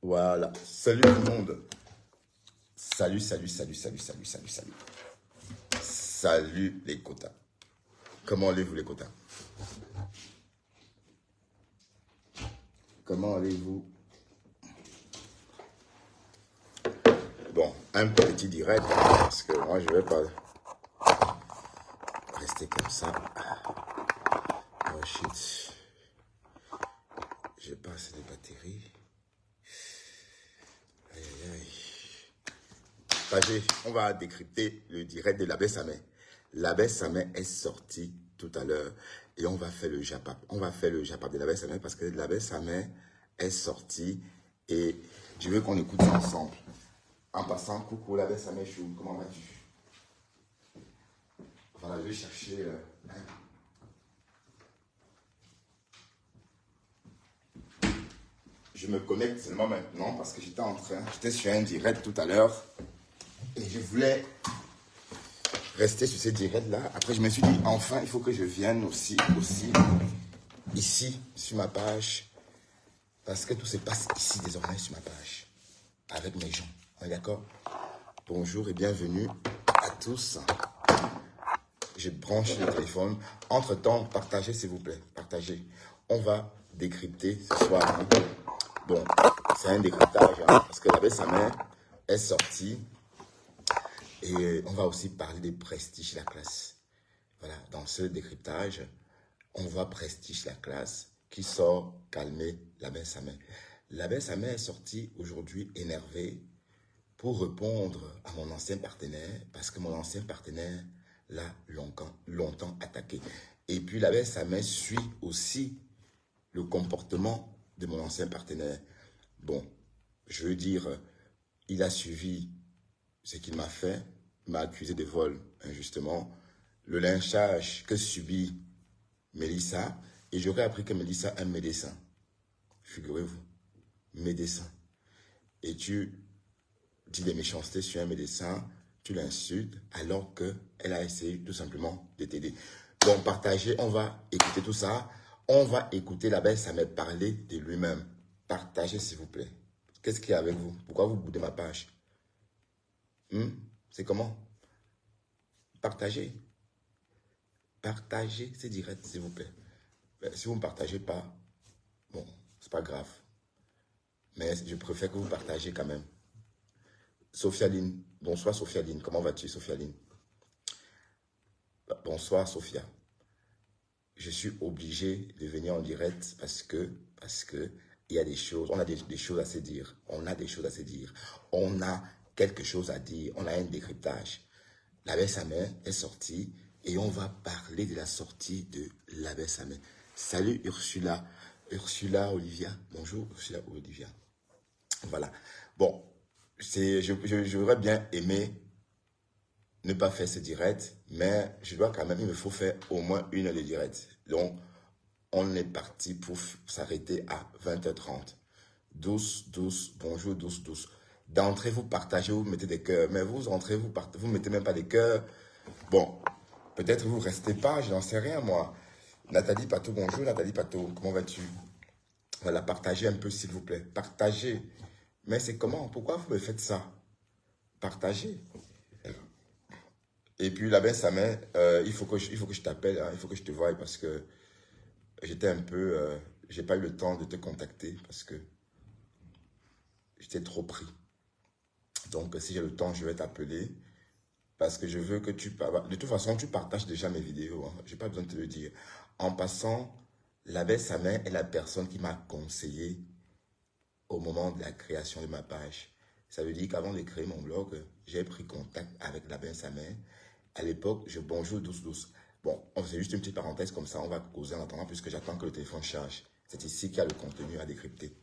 Voilà. Salut tout le monde. Salut, salut, salut, salut, salut, salut, salut. Salut les quotas. Comment allez-vous les quotas? Comment allez-vous? Bon, un petit direct, parce que moi je vais pas rester comme ça. Oh shit. J'ai pas assez de batterie. Aïe, aïe, aïe. On va décrypter le direct de l'abbé Samet. L'abbé Samet est sorti tout à l'heure et on va faire le japap. On va faire le japap de l'abbé Samet parce que l'abbé Samet est sorti et je veux qu'on écoute ça ensemble. En passant, coucou l'abbé Samet Chou, comment vas-tu? Voilà, je vais chercher... Je me connecte seulement maintenant parce que j'étais sur un direct tout à l'heure et je voulais rester sur ce direct-là. Après, je me suis dit, enfin, il faut que je vienne aussi, ici, sur ma page, parce que tout se passe ici, désormais, sur ma page, avec mes gens. On est d'accord? Bonjour et bienvenue à tous. Je branche le téléphone. Entre-temps, partagez, s'il vous plaît. Partagez. On va décrypter ce soir. Bon, c'est un décryptage, parce que l'abbé Samet est sorti. Et on va aussi parler des prestiges de la classe. Voilà, dans ce décryptage, on voit prestige la classe qui sort calmer l'abbé Samet. L'abbé Samet est sorti aujourd'hui énervé pour répondre à mon ancien partenaire parce que mon ancien partenaire l'a longtemps attaqué. Et puis l'abbé Samet suit aussi le comportement de mon ancien partenaire. Bon, je veux dire, il a suivi ce qu'il m'a fait, il m'a accusé de vol injustement, le lynchage que subit Mélissa, et j'aurais appris que Mélissa est un médecin. Figurez-vous, médecin. Et tu dis des méchancetés sur un médecin, tu l'insultes, alors qu'elle a essayé tout simplement de t'aider. Donc, partagez, on va écouter tout ça. On va écouter l'abbé Samet parler de lui-même. Partagez, s'il vous plaît. Qu'est-ce qu'il y a avec vous? Pourquoi vous boudez ma page? C'est comment? Partagez. Partagez ces directs, s'il vous plaît. Si vous ne partagez pas, bon, c'est pas grave. Mais je préfère que vous partagez quand même. Sophialine, bonsoir Sophialine. Comment vas-tu Sophialine? Bonsoir Sophia. Je suis obligé de venir en direct parce que il y a des choses, on a des choses à se dire. On a des choses à se dire. On a quelque chose à dire. On a un décryptage. L'abbé Samet est sorti et on va parler de la sortie de l'abbé Samet. Salut Ursula. Ursula Olivia. Bonjour Ursula Olivia. Voilà. Bon, j'aurais bien aimé ne pas faire ce direct, mais je dois quand même, il me faut faire au moins une heure de direct. Donc, on est parti pour s'arrêter à 20h30. Douce, douce, bonjour, douce, douce. D'entrée, vous partagez, vous mettez des cœurs, mais vous entrez, vous mettez même pas des cœurs. Bon, peut-être vous restez pas, je n'en sais rien moi. Nathalie Pato, bonjour Nathalie Pato, comment vas-tu? Voilà, partagez un peu s'il vous plaît, partagez. Mais c'est comment? Pourquoi vous me faites ça? Partagez. Et puis l'abbé Samet, il faut que je t'appelle, hein, il faut que je te voie parce que j'étais un peu, j'ai pas eu le temps de te contacter parce que j'étais trop pris. Donc si j'ai le temps, je vais t'appeler parce que je veux que tu... De toute façon, tu partages déjà mes vidéos, hein, j'ai pas besoin de te le dire. En passant, l'abbé Samet est la personne qui m'a conseillé au moment de la création de ma page. Ça veut dire qu'avant de créer mon blog, j'ai pris contact avec l'abbé Samet. À l'époque, bonjour douce douce. Bon, c'est juste une petite parenthèse comme ça, on va causer en attendant puisque j'attends que le téléphone charge. C'est ici qu'il y a le contenu à décrypter.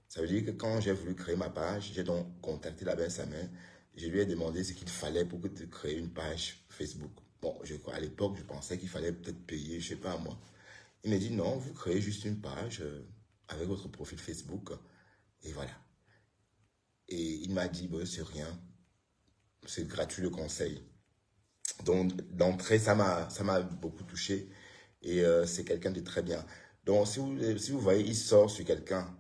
Ça veut dire que quand j'ai voulu créer ma page, j'ai donc contacté l'abbé Samet. Je lui ai demandé ce qu'il fallait pour créer une page Facebook. Bon, à l'époque, je pensais qu'il fallait peut-être payer, je sais pas moi. Il m'a dit non, vous créez juste une page avec votre profil Facebook. Et voilà. Et il m'a dit, bon, c'est rien. C'est gratuit le conseil. Donc, d'entrée, ça m'a beaucoup touché. Et c'est quelqu'un de très bien. Donc, si vous voyez, il sort sur quelqu'un,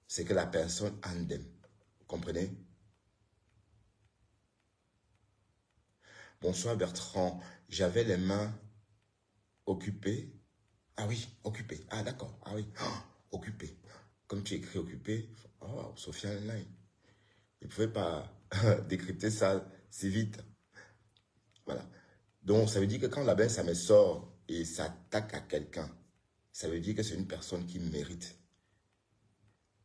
c'est que la personne en aime. Comprenez? Bonsoir Bertrand, j'avais les mains occupées. Ah oui, occupées. Ah d'accord, ah oui, occupées. Comme tu écris occupé, oh, Sophia Online, il ne pouvait pas décrypter ça si vite. Voilà. Donc, ça veut dire que quand la belle, ça me sort et s'attaque à quelqu'un, ça veut dire que c'est une personne qui mérite.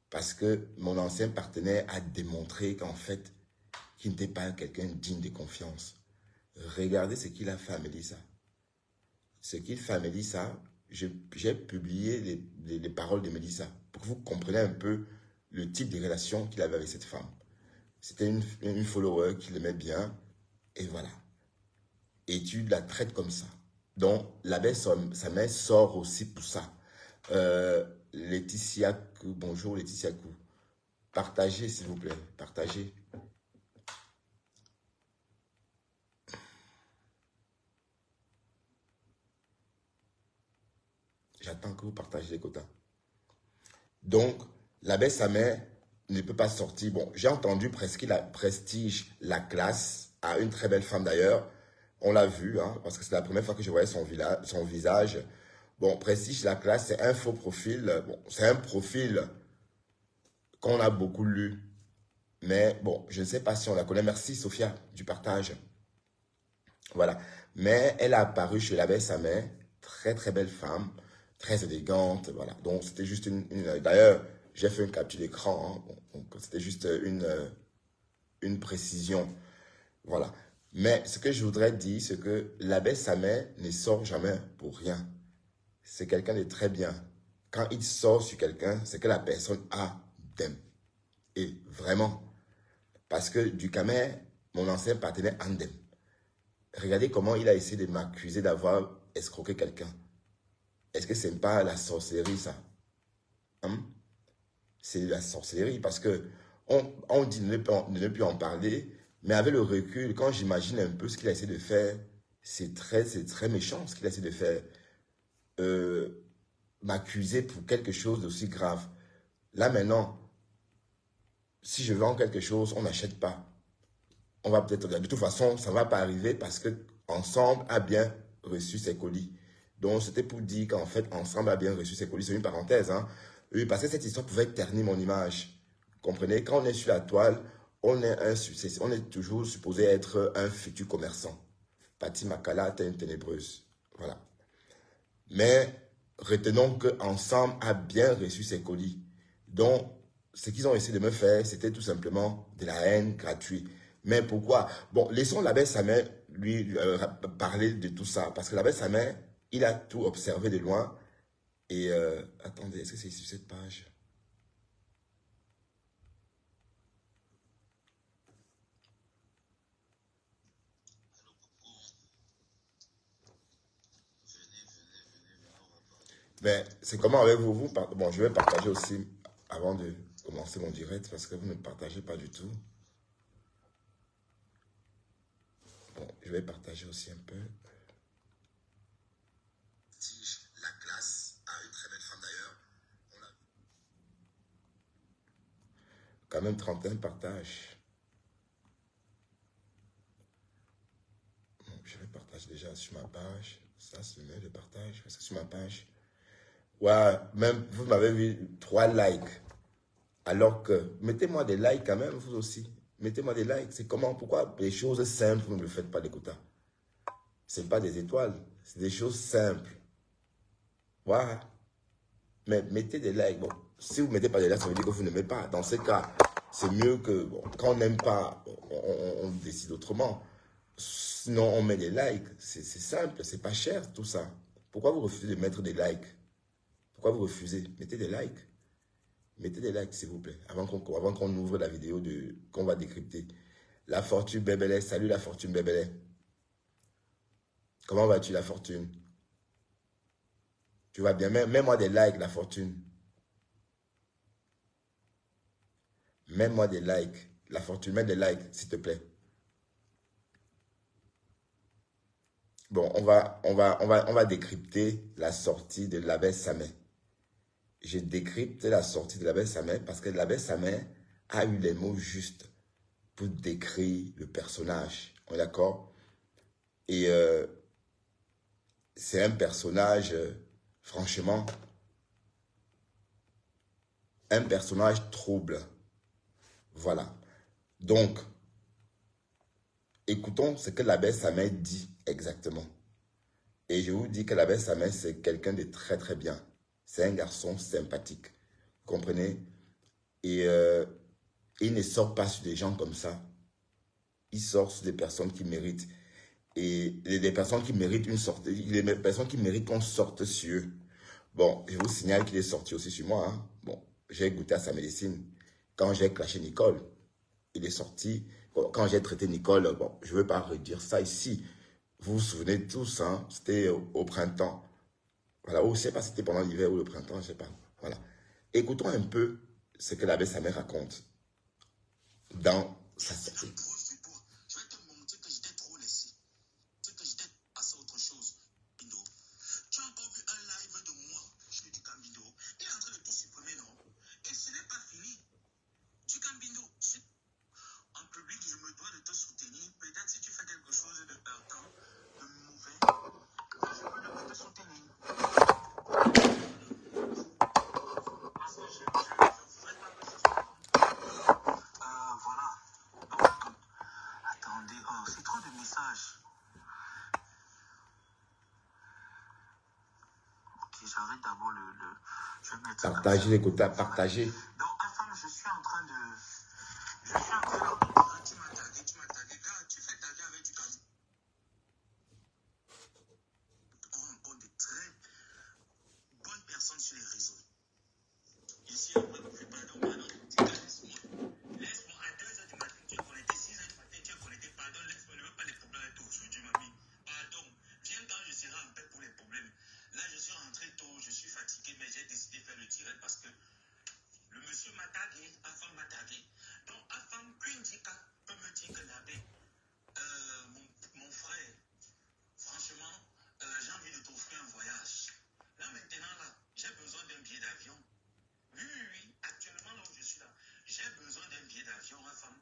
Parce que mon ancien partenaire a démontré qu'en fait, qu'il n'était pas quelqu'un digne de confiance. Regardez ce qu'il a fait à Mélissa. Ce qu'il fait à Mélissa, j'ai publié les paroles de Mélissa pour que vous compreniez un peu le type de relation qu'il avait avec cette femme. C'était une follower qui l'aimait bien et voilà. Et tu la traites comme ça. Donc, la belle, sa mère sort aussi pour ça. Laetitia Kou, bonjour Laetitia Kou. Partagez, s'il vous plaît. Partagez. J'attends que vous partagez les quotas. Donc, la belle, sa mère ne peut pas sortir. Bon, j'ai entendu Prestige, la classe, à une très belle femme d'ailleurs. On l'a vu, hein, parce que c'est la première fois que je voyais son visage. Bon, Prestige, la classe, c'est un faux profil. Bon, c'est un profil qu'on a beaucoup lu. Mais bon, je ne sais pas si on la connaît. Merci, Sophia, du partage. Voilà. Mais elle a apparu chez la belle sa mère. Très, très belle femme. Très élégante. Voilà. Donc, c'était juste D'ailleurs, j'ai fait une capture d'écran. Hein. Bon, donc, c'était juste une précision. Voilà. Mais ce que je voudrais dire, c'est que la belle sa mère ne sort jamais pour rien. C'est quelqu'un de très bien. Quand il sort sur quelqu'un, c'est que la personne a d'aime. Et vraiment, parce que du Camer, mon ancien partenaire Andem, regardez comment il a essayé de m'accuser d'avoir escroqué quelqu'un. Est-ce que c'est pas la sorcellerie, ça? Hein? C'est la sorcellerie parce que on dit de ne plus en parler, mais avec le recul, quand j'imagine un peu ce qu'il a essayé de faire, c'est très méchant ce qu'il a essayé de faire. M'accuser pour quelque chose d'aussi grave. Là maintenant, si je vends quelque chose, on n'achète pas. On va peut-être, de toute façon, ça ne va pas arriver parce que Ensemble a bien reçu ses colis. Donc, c'était pour dire qu'en fait, Ensemble a bien reçu ses colis. C'est une parenthèse, hein. Oui, parce que cette histoire pouvait ternir mon image. Vous comprenez? Quand on est sur la toile, on est toujours supposé être un futur commerçant. Patti Makala, t'es une ténébreuse. Voilà. Mais retenons qu'Ensemble a bien reçu ses colis. Donc, ce qu'ils ont essayé de me faire, c'était tout simplement de la haine gratuite. Mais pourquoi? Bon, laissons l'abbé Samet lui parler de tout ça. Parce que l'abbé Samet, il a tout observé de loin. Et attendez, est-ce que c'est sur cette page? Mais c'est comment avec vous, bon, je vais partager aussi avant de commencer mon direct parce que vous ne partagez pas du tout. Bon, je vais partager aussi un peu. La classe a une très belle femme d'ailleurs. Quand même 31 partages. Bon, je vais partager déjà sur ma page. Ça, c'est le partage. Parce que sur ma page. Ouais, même vous m'avez vu 3 likes. Alors que, mettez-moi des likes quand même, vous aussi. Mettez-moi des likes. C'est comment, pourquoi les choses simples, vous ne le faites pas des quotas? C'est pas des étoiles, c'est des choses simples. Voilà. Mais mettez des likes. Bon, si vous ne mettez pas des likes, ça veut dire que vous n'aimez pas. Dans ce cas, c'est mieux que, bon, quand on n'aime pas, on décide autrement. Sinon, on met des likes. C'est simple, c'est pas cher tout ça. Pourquoi vous refusez de mettre des likes? Pourquoi vous refusez? Mettez des likes. Mettez des likes, s'il vous plaît, avant qu'on ouvre la vidéo qu'on va décrypter. La Fortune Bébélé, salut la Fortune Bébélé. Comment vas-tu, la Fortune? Tu vas bien? Mets-moi des likes, la Fortune. Mets-moi des likes. La Fortune, mets des likes, s'il te plaît. Bon, on va décrypter la sortie de l'abbé Samet. Je décrypte la sortie de l'abbé Samet parce que l'abbé Samet a eu les mots justes pour décrire le personnage. On est d'accord? Et c'est un personnage, franchement, un personnage trouble. Voilà. Donc, écoutons ce que l'abbé Samet dit exactement. Et je vous dis que l'abbé Samet, c'est quelqu'un de très très bien. C'est un garçon sympathique. Vous comprenez? Et il ne sort pas sur des gens comme ça. Il sort sur des personnes qui méritent. Et des personnes qui méritent une sorte, les personnes qui méritent qu'on sorte sur eux. Bon, je vous signale qu'il est sorti aussi sur moi. Hein. Bon, j'ai goûté à sa médecine. Quand j'ai clashé Nicole, il est sorti. Quand j'ai traité Nicole, bon, je ne veux pas redire ça ici. Vous vous souvenez tous, hein, c'était au printemps. Voilà, ou je ne sais pas si c'était pendant l'hiver ou le printemps, je ne sais pas. Voilà. Écoutons un peu ce que l'abbé Samet raconte dans sa sortie. J'arrête d'abord je vais mettre Partagez les quotas, partagez. Donc, Afam, je suis en train de... Tu m'as tagué. Gars, tu fais taguer avec du cadeau. On rencontre de très bonnes personnes sur les réseaux. Ici, on ne fait pas de mal. Laisse-moi à 2h du matin, tu es connecté. 6h du matin, tu es connecté. Pardon, laisse-moi, ne veux pas les problèmes avec toi aujourd'hui, mamie. Pardon, viens quand je serai en paix pour les problèmes. Là, je suis rentré tôt, je suis fatigué, mais j'ai décidé de faire le direct parce que le monsieur m'a tagué, Afam m'a tagué. Donc, Afam, Quindika peut me dire que l'abbé, mon frère, franchement, j'ai envie de t'offrir un voyage. Là, maintenant, là, j'ai besoin d'un billet d'avion. Oui, actuellement, là où je suis là, j'ai besoin d'un billet d'avion, Afam.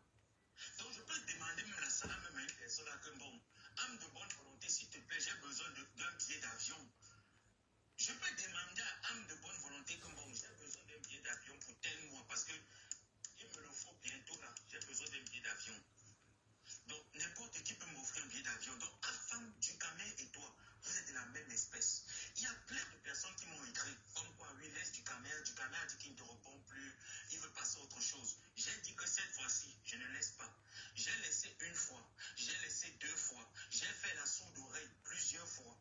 Donc, je peux demander même la salle, même à une personne là, que bon, âme de bonne volonté, s'il te plaît, j'ai besoin d'un billet d'avion. Je peux demander à âme de bonne volonté que bon, j'ai besoin d'un billet d'avion pour tel mois parce que il me le faut bientôt là. J'ai besoin d'un billet d'avion. Donc, n'importe qui peut m'offrir un billet d'avion. Donc, Afam, Dukamel et toi, vous êtes de la même espèce. Il y a plein de personnes qui m'ont écrit comme quoi, oui, laisse Dukamel a dit qu'il ne te répond plus. Il veut passer à autre chose. J'ai dit que cette fois-ci, je ne laisse pas. J'ai laissé une fois. J'ai laissé 2 fois. J'ai fait la sourde oreille plusieurs fois.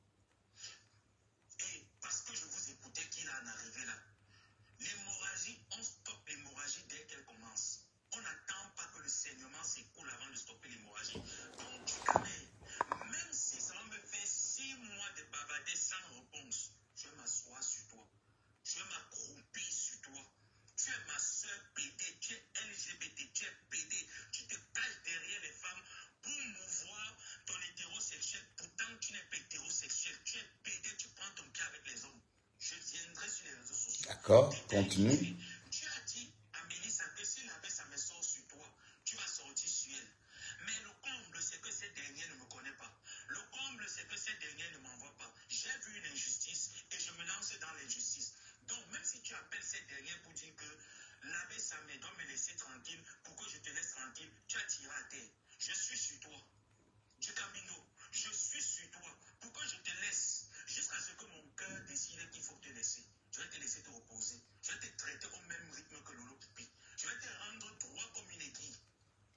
Et parce que je vous écoutais qu'il en arrivé là. L'hémorragie, on stoppe l'hémorragie dès qu'elle commence. On n'attend pas que le saignement s'écoule avant de stopper l'hémorragie. Donc, tu connais, même si ça va me faire 6 mois de bavader sans réponse, je vais m'asseoir sur toi. Je vais m'accroupir sur toi. Tu es ma soeur PD, tu es LGBT, tu es PD. Tu te caches derrière les femmes pour mouvoir ton hétérosexuel. Pourtant, tu n'es pas hétérosexuel. Tu es PD, tu prends ton pied avec les hommes. Je viendrai sur les réseaux sociaux. D'accord, continue. Tu as dit à Mélissa que si l'abbé ça me sort sur toi, tu vas sortir sur elle. Mais le comble, c'est que cette dernière ne me connaît pas. Le comble, c'est que cette dernière ne m'envoie pas. J'ai vu une injustice et je me lance dans l'injustice. Donc, même si tu appelles cette dernière pour dire que l'abbé Samé doit me laisser tranquille, pour que je te laisse tranquille, tu as tiré à terre. Je suis sur toi. Du Camino, je suis sur toi. Pour que je te laisse, jusqu'à ce que mon cœur décide qu'il faut te laisser. Je vais te laisser te reposer. Je vais te traiter au même rythme que Lolo Pipi. Je vais te rendre droit comme une aiguille.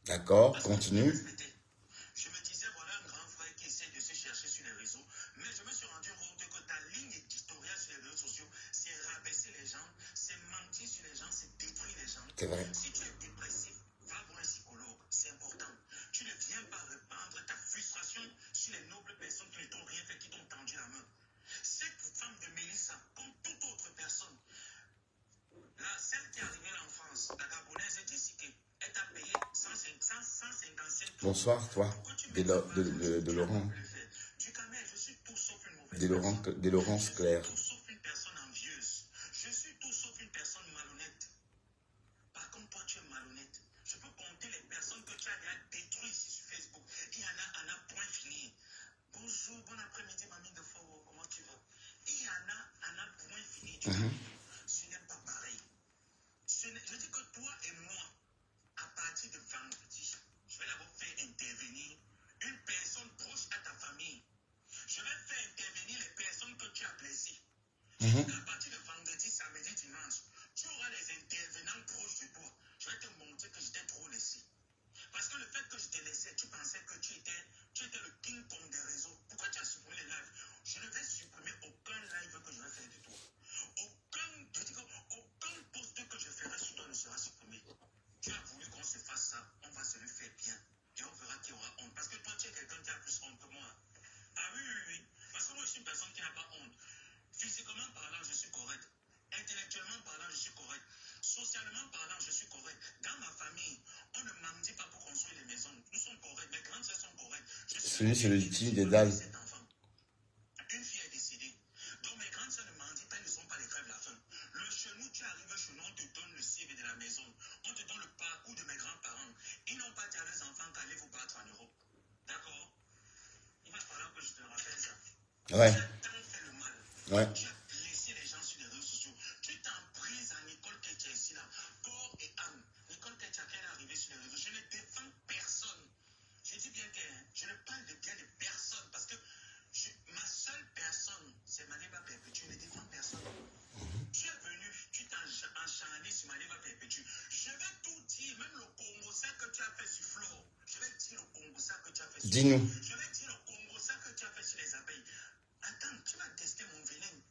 D'accord, continue. Je me disais, voilà un grand frère qui essaie de se chercher sur les réseaux, mais je me suis rendu compte que ta ligne éditoriale sur les réseaux sociaux, c'est rabaisser les gens, c'est mentir sur les gens, c'est détruire les gens. C'est vrai. Si tu es dépressif, va voir un psychologue, c'est important. Tu ne viens pas répandre ta frustration sur les nobles personnes qui ne t'ont rien fait, qui t'ont tendu la main. Cette femme de Mélissa, comme toute autre personne, là, celle qui est arrivée là en France, la Gabonaise Jessica, elle t'a payé 155 euros. Bonsoir, toi, de Laurent. Du Camel, je suis tout sauf une mauvaise De Laurence Claire. Je suis tout sauf une personne envieuse. Je suis tout sauf une personne malhonnête. Par contre, toi, tu es malhonnête. dit tout à l'heure. Ce n'est pas pareil. Je dis que toi et moi, à partir de vendredi, je vais d'abord faire intervenir une personne proche à ta famille. Je vais faire intervenir les personnes que tu as blessées. Je dis qu'à partir de vendredi, samedi, dimanche, tu auras des intervenants proches de toi. Je vais te montrer que je t'ai trop laissé. Parce que le fait que je t'ai laissé, tu pensais que tu étais le ping-pong des réseaux. Pourquoi tu as supprimé les lives? Je ne vais supprimer aucun live que je vais faire de toi. Aucun post que je ferai sur toi ne sera supprimé. Tu as voulu qu'on se fasse ça, on va se le faire bien. Et on verra qui aura honte. Parce que toi, tu es quelqu'un qui a plus honte que moi. Ah oui, oui, oui. Parce que moi, je suis une personne qui n'a pas honte. Physiquement parlant, je suis correct. Intellectuellement parlant, je suis correct. Socialement parlant, je suis correct. Dans ma famille, on ne mendie pas pour construire les maisons. Nous sommes corrects. Mes grandes sœurs sont correctes. Celui, c'est le team des dalles. Une fille est décédée. Donc mes grandes sœurs ne mendient pas, elles ne sont pas les crèves de la faim. Chez nous, tu arrives chez nous, on te donne le CV de la maison. On te donne le parcours de mes grands-parents. Ils n'ont pas dit à leurs enfants qu'allez vous battre en Europe. D'accord? Il va falloir que je te rappelle ça. Ouais. Tu as tant fait le mal. Ouais. Tu as blessé les gens sur les réseaux sociaux. Tu t'en prises à Nicole Ketia ici là. Corps et âme. Nicole Ketia, qui est arrivée sur les réseaux. Je ne défends personne. Je dis bien que je ne parle de bien de personne. Parce que ma seule personne, c'est Maneba Perpétue. Je ne défends personne. Tu es venu, tu t'es encharné sur Maneba Perpétue. Je vais tout dire, même le Congo, ça que tu as fait sur Flore. Je vais dire le Congo, ça que tu as fait sur Dis-nous. Je vais dire le Congo, ça que tu as fait sur les abeilles. Attends, tu vas tester mon venin.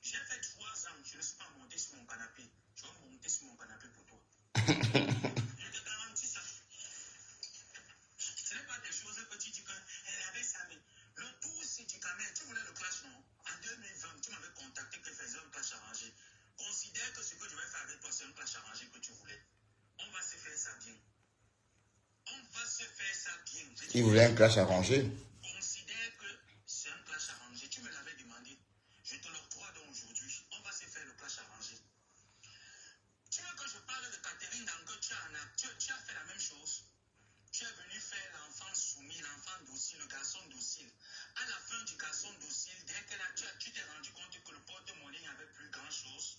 J'ai fait 3 ans, je ne suis pas monté sur mon canapé. Je vais monter sur mon canapé pour toi. Je te garantis ça. Ce n'est pas des choses que tu dis qu'elle avait ça, mais le tout, c'est du caméra. Tu voulais le clash, non? En 2020, tu m'avais contacté que faisait un clash arrangé. Considère que ce que je vais faire avec toi, c'est un clash arrangé que tu voulais. On va se faire ça bien. On va se faire ça bien. Il voulait un clash arrangé. Considère que c'est un clash arrangé. Tu me l'avais demandé. Je te l'octroie donc aujourd'hui. On va se faire le clash arrangé. Tu veux que je parle de Catherine Dango? Tu as fait la même chose. Tu es venu faire l'enfant soumis, l'enfant docile, le garçon docile. À la fin du garçon docile, dès que tu t'es rendu compte que le porte-monnaie n'avait plus grand-chose,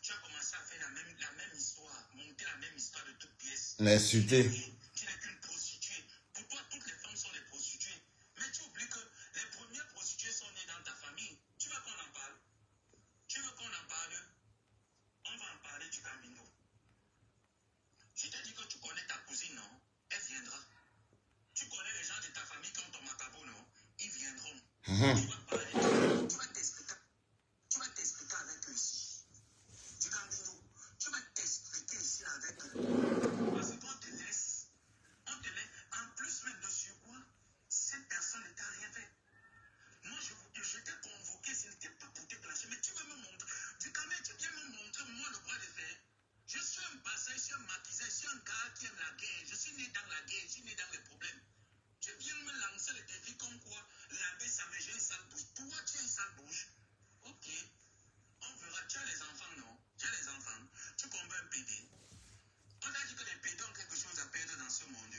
tu as commencé à faire la même histoire, monter la même histoire de toutes pièces. M'insulter. Tu n'es qu'une prostituée. Pour toi, toutes les femmes sont des prostituées. Mais tu oublies que les premières prostituées sont nées dans ta famille. Tu veux qu'on en parle? Tu veux qu'on en parle? On va en parler du Camino. Je t'ai dit que tu connais ta cousine, non? Elle viendra. Tu connais les gens de ta famille qui ont ton macabo, non? Ils viendront. Tu vas parler, tu vas t'expliquer avec eux ici. Du Camino, tu vas t'expliquer ici avec eux. Parce qu'on te laisse. En plus même de surcroît, cette personne ne t'a rien fait. Moi, je t'ai convoqué, ce n'était pas pour te clasher, mais tu veux me montrer. Du Camino, tu viens me montrer, moi, le droit de faire. Je suis un bassin, je suis un maquisé, je suis un gars qui aime la guerre. Je suis né dans la guerre, je suis né dans les problèmes. Je viens me lancer le défi comme quoi laver ça, mais j'ai une sale bouche. Toi, tu as une sale bouche. Ok. On verra. Tu as les enfants, non? Tu as les enfants. Tu combats un PD. On a dit que les PD ont quelque chose à perdre dans ce monde.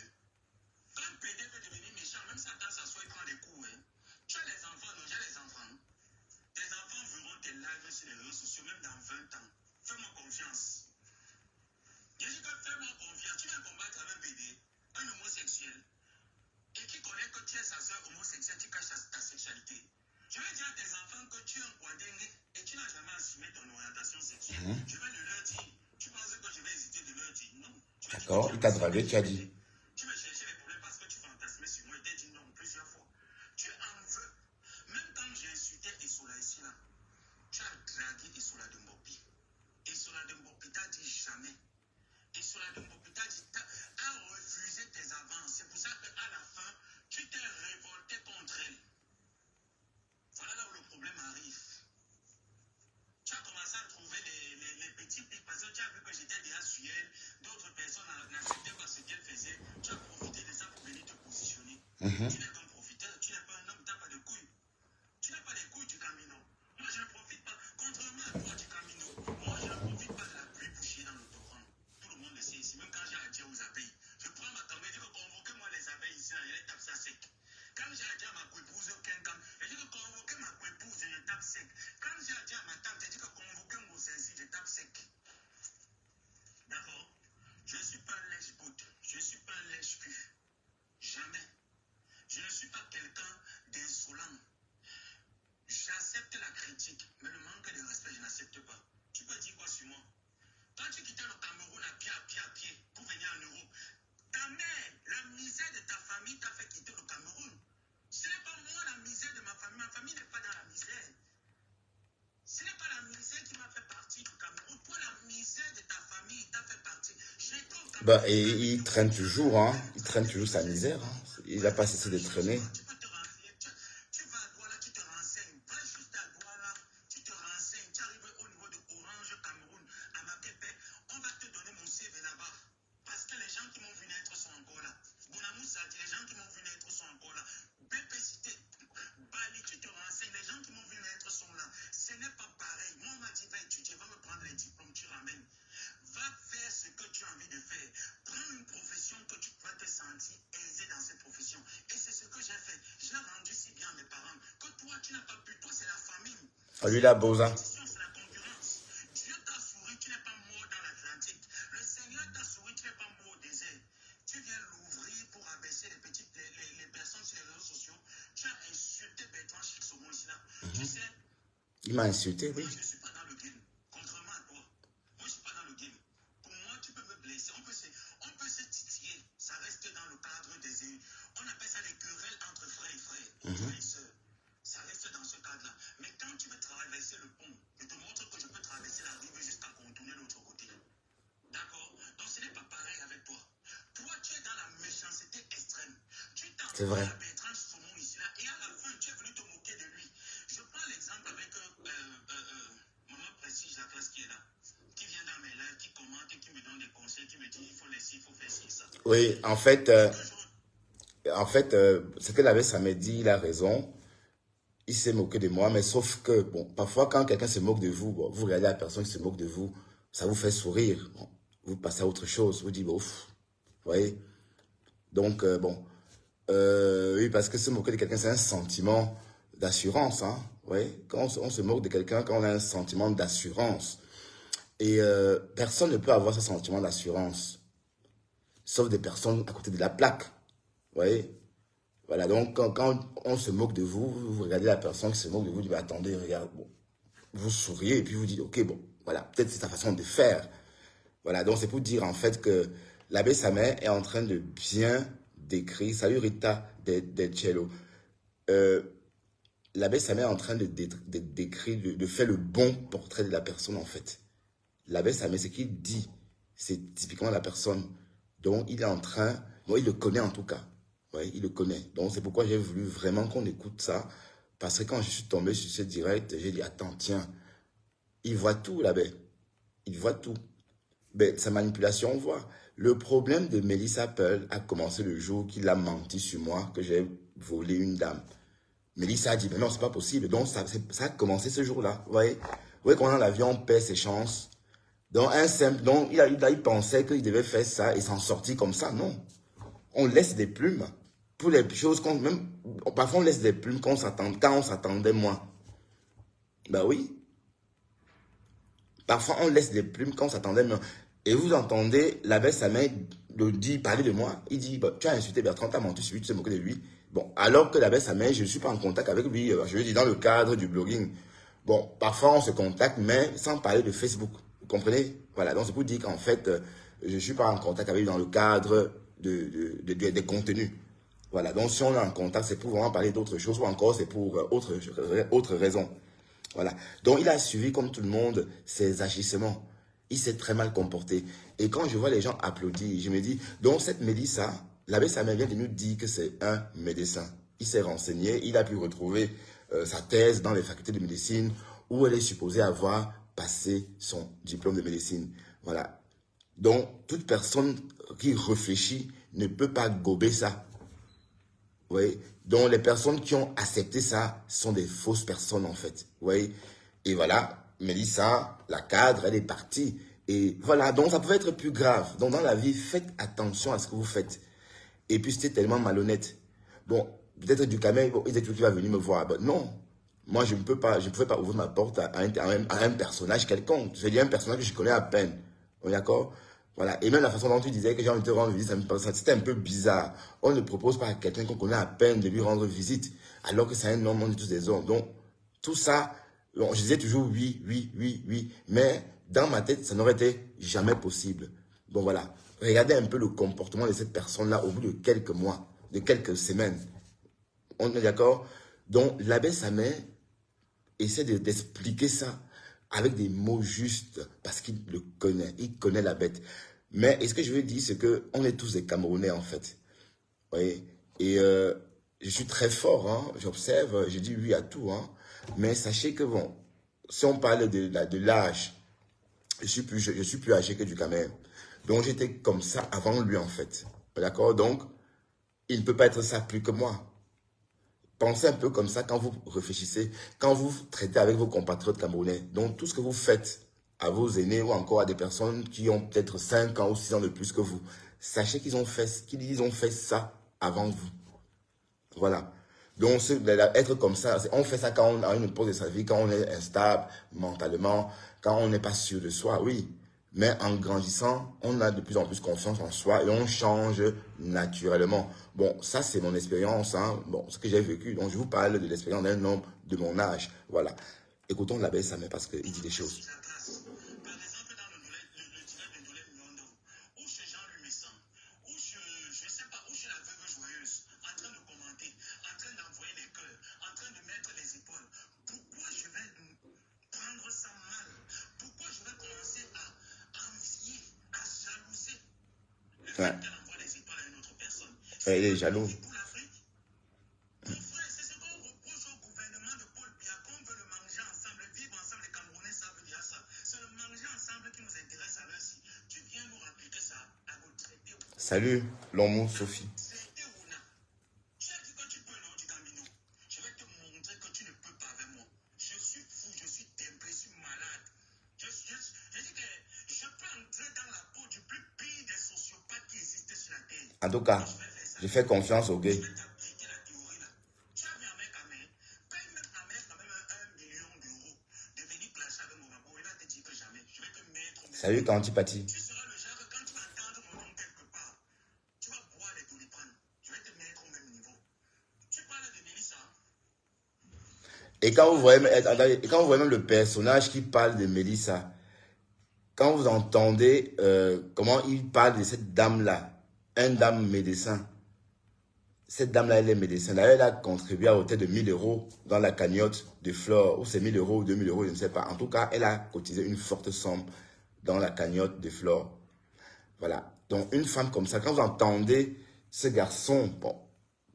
Quand un PD veut devenir méchant, même Satan s'assoit, il prend des coups. Hein. Tu as les enfants, non? J'ai les enfants. Tes enfants verront tes lives sur les réseaux sociaux, même dans 20 ans. Fais-moi confiance. Je dis que fais-moi confiance. Tu viens combattre avec un PD, un homosexuel, et qui connaît que tu es sa soeur homosexuelle, tu caches ta sexualité. Je vais dire à tes enfants que tu es un Kwadenge et tu n'as jamais assumé ton orientation sexuelle. Je vais leur dire. Tu penses que je vais hésiter de leur dire? Non. D'accord, il t'a dragué, tu as dit. Tu veux chercher les problèmes parce que tu fantasmais sur moi et t'as dit non plusieurs fois. Tu en veux. Même quand j'ai insulté Isola ici là, tu as dragué Isola de Mbopi. Isola de Mbopi t'a dit jamais. Isola de Mbopi t'a dit a refusé tes avances. C'est pour ça qu'à la fin, tu t'es révolté contre elle. Voilà là où le problème arrive. Tu as commencé à trouver les petits pics parce que tu as vu que j'étais déjà sur elle. D'autres personnes n'acceptaient pas ce qu'elle faisait. Tu as profité de ça pour venir te positionner. Tu n'es qu'un profiteur, tu n'es pas un homme, tu n'as pas de couilles. Tu n'as pas les couilles du Camino. Moi, je ne profite pas. Contrairement à toi du Camino, moi, je ne profite pas de la pluie pour chier dans le torrent. Tout le monde le sait ici. Même quand j'ai à dire aux abeilles, je prends ma caméra et dis que convoquez-moi les abeilles ici, je les tape ça sec. Quand j'ai à dire à ma épouse au Kenkam, je dis que convoquez ma épouse, je les tape sec. Quand j'ai à dire à ma tante, je dis que convoquez famille t'a fait quitter le Cameroun. Ce n'est pas moi la misère de ma famille n'est pas dans la misère. Ce n'est pas la misère qui m'a fait partir du Cameroun. Toi, la misère de ta famille t'a fait partir. J'étais au Cameroun. Bah, et il traîne toujours, hein. Il traîne toujours sa misère. Hein. Il n'a pas cessé de traîner. Tu peux te renseigner. Tu vas à Douala, tu te renseignes. Va juste à Douala, tu te renseignes. Tu arrives au niveau de Orange, Cameroun, à Makepe. On va te donner mon CV là-bas. Parce que les gens qui m'ont vu naître sont encore là. Bonamou Sadi, les gens qui m'ont vu naître sont encore là. BPCT, Bali, tu te renseignes. Les gens qui m'ont vu naître sont là. Ce n'est pas pareil. Moi, on m'a dit, va étudier, va me prendre les diplômes, tu ramènes. Va faire ce que tu as envie de faire. Prends une profession que tu vas te sentir aisé dans cette profession. Et c'est ce que j'ai fait. J'ai rendu si bien à mes parents que toi, tu n'as pas pu. Toi, c'est la famille. Ah, lui, il a beau, hein. C'est la concurrence. Dieu t'a souri, tu n'es pas mort dans l'Atlantique. Le Seigneur t'a souri, tu n'es pas mort au désert. Tu viens l'ouvrir pour abaisser les personnes sur les réseaux sociaux. Tu as insulté Bertrand Chixomon ici là. Tu sais, Il m'a insulté, oui. moi, je ne suis pas dans le game. Contrairement à toi. Moi, je ne suis pas dans le game. Pour moi, tu peux me blesser. On peut se titiller. Ça reste dans le cadre des... On appelle ça les querelles entre frères et frères. Frères et sœurs. Ça reste dans ce cadre-là. Mais quand tu veux traverser le pont, je te montre que je peux traverser la rive jusqu'à contourner l'autre côté. D'accord? Donc, ce n'est pas pareil avec toi. Toi, tu es dans la méchanceté extrême. Tu t'en C'est vrai. à Bertrand Saumon ici, là, et à la fin, tu es venu te moquer de lui. Je prends l'exemple avec Maman Prestige, la classe qui est là, qui vient dans mes lives, qui commente et qui me donne des conseils, qui me dit il faut laisser, il faut faire ci, ça. Oui, en fait, ce que l'avait Samedi, il a raison. Il s'est moqué de moi, mais sauf que, bon, parfois, quand quelqu'un se moque de vous, bon, vous regardez la personne qui se moque de vous, ça vous fait sourire. Bon, vous passez à autre chose. Vous dites, bon, ouf, vous voyez. Donc, bon, oui, parce que se moquer de quelqu'un, c'est un sentiment d'assurance. Hein, vous voyez. Quand on se moque de quelqu'un, quand on a un sentiment d'assurance. Et personne ne peut avoir ce sentiment d'assurance, sauf des personnes à côté de la plaque. Vous voyez. Voilà, donc quand on se moque de vous, vous regardez la personne qui se moque de vous, vous dites, bah, attendez, regarde, bon. Vous souriez et puis vous dites, ok, bon, voilà, peut-être c'est ta façon de faire. Voilà, donc c'est pour dire en fait que l'abbé Samet est en train de bien décrire, salut Rita de Cello, l'abbé Samet est en train de décrire, de faire le bon portrait de la personne en fait. L'abbé Samet, ce qu'il dit, c'est typiquement la personne dont il est en train, bon, il le connaît en tout cas. Oui, il le connaît. Donc, c'est pourquoi j'ai voulu vraiment qu'on écoute ça. Parce que quand je suis tombé sur ce direct, j'ai dit, attends, tiens, il voit tout, l'abbé. Il voit tout. Ben, sa manipulation, on voit. Le problème de Mélissa Pearl a commencé le jour qu'il a menti sur moi, que j'ai volé une dame. Mélissa a dit, mais non, c'est pas possible. Donc, ça a commencé ce jour-là. Vous voyez, quand on a l'avion, on perd ses chances. Donc, il pensait qu'il devait faire ça et s'en sortir comme ça. Non. On laisse des plumes pour les choses parfois on laisse des plumes quand on s'attendait moins. Ben oui. Parfois on laisse des plumes quand on s'attendait moins. Et vous entendez l'abbé Samet parler de moi. Il dit, bah, tu as insulté Bertrand, tu as menti sur lui, tu t'es moqué de lui. Bon, alors que l'abbé Samet, je ne suis pas en contact avec lui. Je lui dis dans le cadre du blogging. Bon, parfois on se contacte, mais sans parler de Facebook. Vous comprenez? Voilà, donc c'est pour dire qu'en fait, je ne suis pas en contact avec lui dans le cadre des contenus. Voilà, donc si on est en contact, c'est pour vraiment parler d'autres choses ou encore c'est pour autre raison. Voilà, donc il a suivi comme tout le monde ses agissements. Il s'est très mal comporté. Et quand je vois les gens applaudir, je me dis, donc cette Mélissa, l'abbé Samet vient de nous dire que c'est un médecin. Il s'est renseigné, il a pu retrouver sa thèse dans les facultés de médecine où elle est supposée avoir passé son diplôme de médecine. Voilà. Donc, toute personne qui réfléchit ne peut pas gober ça. Vous voyez? Donc, les personnes qui ont accepté ça sont des fausses personnes, en fait. Vous voyez? Et voilà, Mélissa, la cadre, elle est partie. Et voilà, donc ça pouvait être plus grave. Donc, dans la vie, faites attention à ce que vous faites. Et puis, c'était tellement malhonnête. Bon, peut-être du Cameroun, bon, il dit que tu vas venir me voir. Ben, non. Moi, je ne pouvais pas ouvrir ma porte à un personnage quelconque. Je veux dire, un personnage que je connais à peine. On est d'accord? Voilà. Et même la façon dont tu disais que j'ai envie de te rendre visite, c'était un peu bizarre. On ne propose pas à quelqu'un qu'on connaît à peine de lui rendre visite, alors que c'est un homme, on est tous des hommes. Donc, tout ça, bon, je disais toujours oui, oui, oui, oui. Mais dans ma tête, ça n'aurait été jamais possible. Donc voilà. Regardez un peu le comportement de cette personne-là au bout de quelques mois. de quelques semaines. On est d'accord? Donc, l'abbé Samet essaie d'expliquer ça avec des mots justes parce qu'il le connaît. Il connaît la bête. Mais ce que je veux dire, c'est qu'on est tous des Camerounais, en fait. Vous voyez? Et je suis très fort, hein. J'observe, je dis oui à tout. Hein. Mais sachez que, bon, si on parle de l'âge, je suis plus âgé que du Cameroun. Donc, j'étais comme ça avant lui, en fait. D'accord? Donc, il ne peut pas être ça plus que moi. Pensez un peu comme ça quand vous réfléchissez, quand vous traitez avec vos compatriotes camerounais. Donc, tout ce que vous faites à vos aînés ou encore à des personnes qui ont peut-être 5 ans ou 6 ans de plus que vous, sachez qu'ils ont fait ça avant vous. Voilà. Donc, être comme ça, on fait ça quand on a une pause de sa vie, quand on est instable mentalement, quand on n'est pas sûr de soi, oui. Mais en grandissant, on a de plus en plus confiance en soi et on change naturellement. Bon, ça, c'est mon expérience, hein. Bon, ce que j'ai vécu. Donc, je vous parle de l'expérience d'un homme de mon âge. Voilà. Écoutons l'abbé Samet parce qu'il dit des choses. Par exemple, dans le dîner de Noël London, où chez Jean-Louis Messan, où je sais pas, où chez la veuve joyeuse, en train de commenter, en train d'envoyer les cœurs, en train de mettre les épaules. Pourquoi je vais prendre ça mal? Pourquoi je vais commencer à envier, à jalouser le fait Ouais. qu'elle envoie les épaules à une autre personne? Il est jaloux. Pour l'Afrique, mon frère, c'est ce qu'on reproche au gouvernement de Paul Biya, qu'on veut le manger ensemble, vivre ensemble. Les Camerounais savent dire ça. C'est le manger ensemble qui nous intéresse à l'heure-ci. Tu viens nous rappliquer ça à nous traiter. Salut, Lomou, Sophie. Traiter Ouna. Tu as dit que tu peux le haut du Camino. Je vais te montrer que tu ne peux pas avec moi. Je suis fou, je suis dépressif, je suis malade. Je dis que je peux entrer dans la peau du plus pire des sociopathes qui existent sur la terre. En tout cas, je fais confiance aux gays. Je vais t'appliquer la théorie là. Tu as vu un mec paye même un mec quand même 1 million d'euros de venir clasher avec mon babou. Il va te dire que jamais. Je vais te mettre au même. Salut, Kantipati. Tu seras le genre que quand tu vas entendre mon nom quelque part, tu vas boire les doliprane. Je vais te mettre au même niveau. Tu parles de Mélissa. Et quand vous voyez, et quand vous voyez même le personnage qui parle de Mélissa, quand vous entendez comment il parle de cette dame-là, une dame médecin, cette dame-là, elle est médecin. D'ailleurs, elle a contribué à hauteur de 1000 euros dans la cagnotte de Flore, ou c'est 1000 euros ou 2000 euros, je ne sais pas. En tout cas, elle a cotisé une forte somme dans la cagnotte de Flore. Voilà. Donc, une femme comme ça, quand vous entendez ce garçon, bon,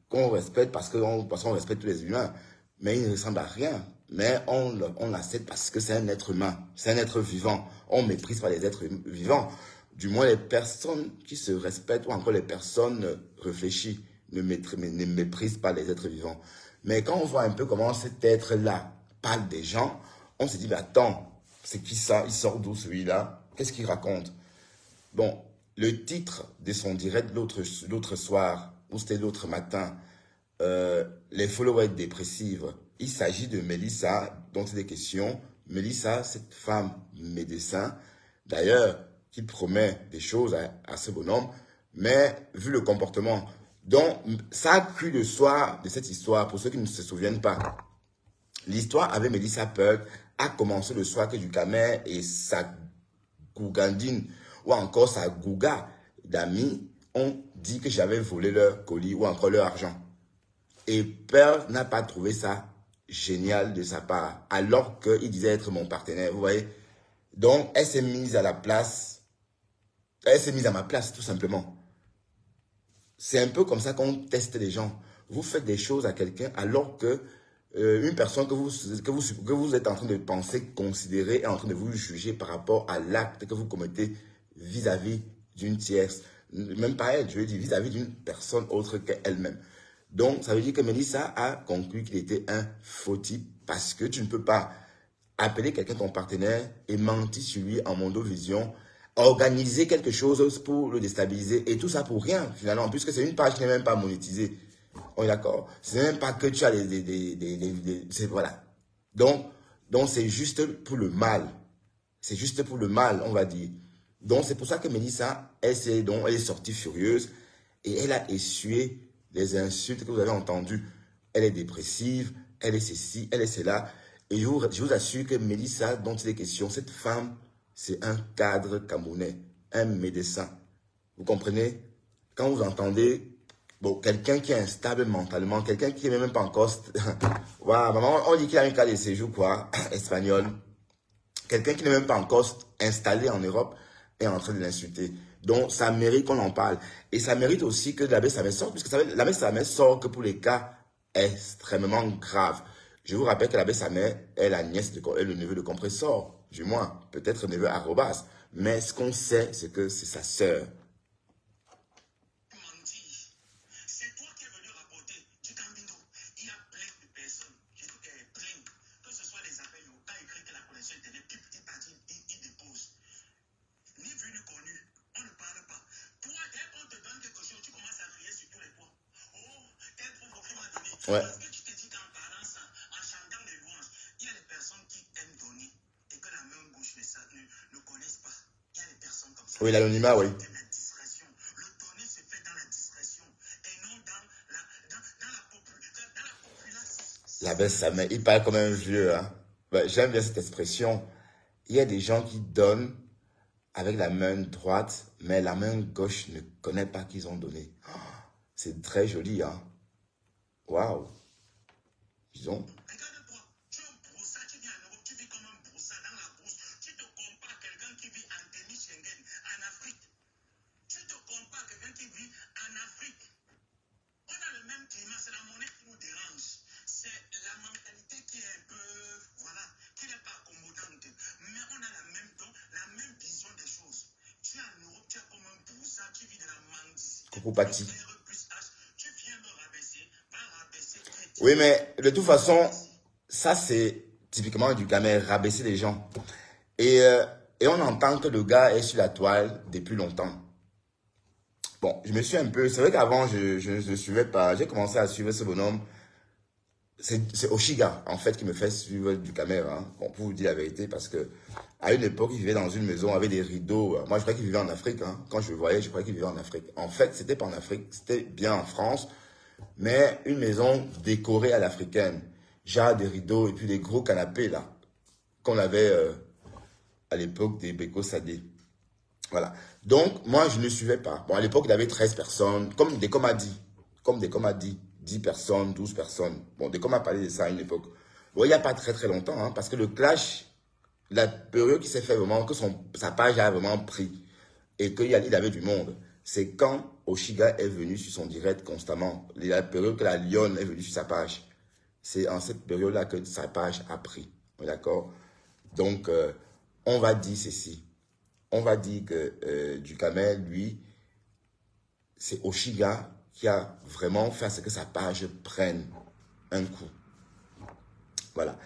qu'on respecte parce qu'on respecte tous les humains, mais il ne ressemble à rien. Mais on l'accepte parce que c'est un être humain, c'est un être vivant. On ne méprise pas les êtres vivants. Du moins, les personnes qui se respectent ou encore les personnes réfléchies ne méprisent pas les êtres vivants. Mais quand on voit un peu comment cet être-là parle des gens, on se dit, mais attends, c'est qui ça? Il sort d'où celui-là? Qu'est-ce qu'il raconte? Bon, le titre de son direct l'autre soir, ou c'était l'autre matin, les followers dépressives. Il s'agit de Mélissa, dont c'est des questions. Mélissa, cette femme médecin, d'ailleurs, qui promet des choses à ce bonhomme, mais vu le comportement. Donc, ça a cru le soir de cette histoire, pour ceux qui ne se souviennent pas. L'histoire avec Mélissa Peug a commencé le soir que Ducamer et sa gougandine, ou encore sa gouga d'amis, ont dit que j'avais volé leur colis ou encore leur argent. Et Pearl n'a pas trouvé ça génial de sa part, alors qu'il disait être mon partenaire, vous voyez. Donc, elle s'est mise à la place, elle s'est mise à ma place, tout simplement. C'est un peu comme ça qu'on teste les gens. Vous faites des choses à quelqu'un alors que une personne que vous êtes en train de penser, considérer, est en train de vous juger par rapport à l'acte que vous commettez vis-à-vis d'une tierce. Même pas elle, je veux dire vis-à-vis d'une personne autre qu'elle-même. Donc, ça veut dire que Mélissa a conclu qu'il était un faux type parce que tu ne peux pas appeler quelqu'un ton partenaire et mentir sur lui en mondovision, organiser quelque chose pour le déstabiliser et tout ça pour rien finalement, puisque c'est une page qui n'est même pas monétisée. On est d'accord? C'est même pas que tu as voilà. Donc c'est juste pour le mal. C'est juste pour le mal, on va dire. Donc, c'est pour ça que Mélissa, elle est sortie furieuse et elle a essuyé les insultes que vous avez entendues. Elle est dépressive, elle est ceci, elle est cela. Et je vous assure que Mélissa, dont il est question, cette femme, c'est un cadre camerounais, un médecin. Vous comprenez? Quand vous entendez Bon, quelqu'un qui est instable mentalement, quelqu'un qui n'est même pas encore... Voilà, maman, on dit qu'il a un cas de séjour, quoi, espagnol. Quelqu'un qui n'est même pas encore installé en Europe est en train de l'insulter. Donc, ça mérite qu'on en parle. Et ça mérite aussi que l'abbé Samé sorte, puisque l'abbé Samé sort que pour les cas extrêmement graves. Je vous rappelle que l'abbé Samé est la nièce, est le neveu de Compressor, du moins, peut-être neveu arrobas. Mais ce qu'on sait, c'est que c'est sa sœur. C'est toi qui es venu rapporter du Camino. Il y a plein de personnes, je dis plein, que ce soit les appels, quand il écrit que la connexion internet, il partit, il dépose. Ni vu ni connu, on ne parle pas. Toi, dès qu'on te donne quelque chose, tu commences à crier sur tous les toits. Oh, tel pauvre qui m'a donné. Ouais. Parce que tu te dis qu'en parlant ça, en chantant les louanges, il y a des personnes qui aiment donner et que la main gauche ne connaissent pas. Il y a des personnes comme ça. Oui, l'anonymat, oui. La discrétion. Le donner se fait dans la discrétion et non dans la population. L'abbé Samé, il parle comme un vieux. Hein. Ben, j'aime bien cette expression. Il y a des gens qui donnent avec la main droite, mais la main gauche ne connaît pas qu'ils ont donné. Oh, c'est très joli, hein. Waouh. Disons. Regarde-toi, tu es un broussa, tu vis en Europe, tu vis comme un broussa dans la brousse. Tu te compares à quelqu'un qui vit en Denis Schengen, en Afrique. Tu te compares à quelqu'un qui vit en Afrique. On a le même climat, c'est la monnaie qui nous dérange. C'est la mentalité qui est un peu, voilà, qui n'est pas accommodante. Mais on a la même vision des choses. Tu es en Europe, tu es comme un broussa, tu vis de la mendicité. Coucou Pati. Tu viens me rabaisser, pas rabaisser. Oui, mais de toute façon, ça c'est typiquement du gamin, rabaisser les gens. Et on entend que le gars est sur la toile depuis longtemps. Bon, je me suis un peu... C'est vrai qu'avant, je ne suivais pas. J'ai commencé à suivre ce bonhomme. C'est Oshiga, en fait, qui me fait suivre du caméra. Hein. Bon, pour vous dire la vérité, parce que à une époque, il vivait dans une maison avec des rideaux. Moi, je croyais qu'il vivait en Afrique. Hein. Quand je le voyais, je croyais qu'il vivait en Afrique. En fait, c'était pas en Afrique, c'était bien en France. Mais une maison décorée à l'africaine. Genre des rideaux et puis des gros canapés, là, qu'on avait à l'époque des Beko Sadé. Voilà. Donc, moi, je ne suivais pas. Bon, à l'époque, il y avait 13 personnes, comme Descom a dit. Comme Descom a dit. 10 personnes, 12 personnes. Bon, Descom a parlé de ça à une époque. Bon, il n'y a pas très très longtemps, hein, parce que le clash, la période qui s'est fait vraiment, que sa page a vraiment pris, et qu'il avait du monde, c'est quand Oshiga est venu sur son direct constamment. La période que la Lyon est venue sur sa page. C'est en cette période-là que sa page a pris. D'accord? Donc, on va dire ceci. On va dire que Duhamel, lui, c'est Oshiga qui a vraiment fait à ce que sa page prenne un coup. Voilà.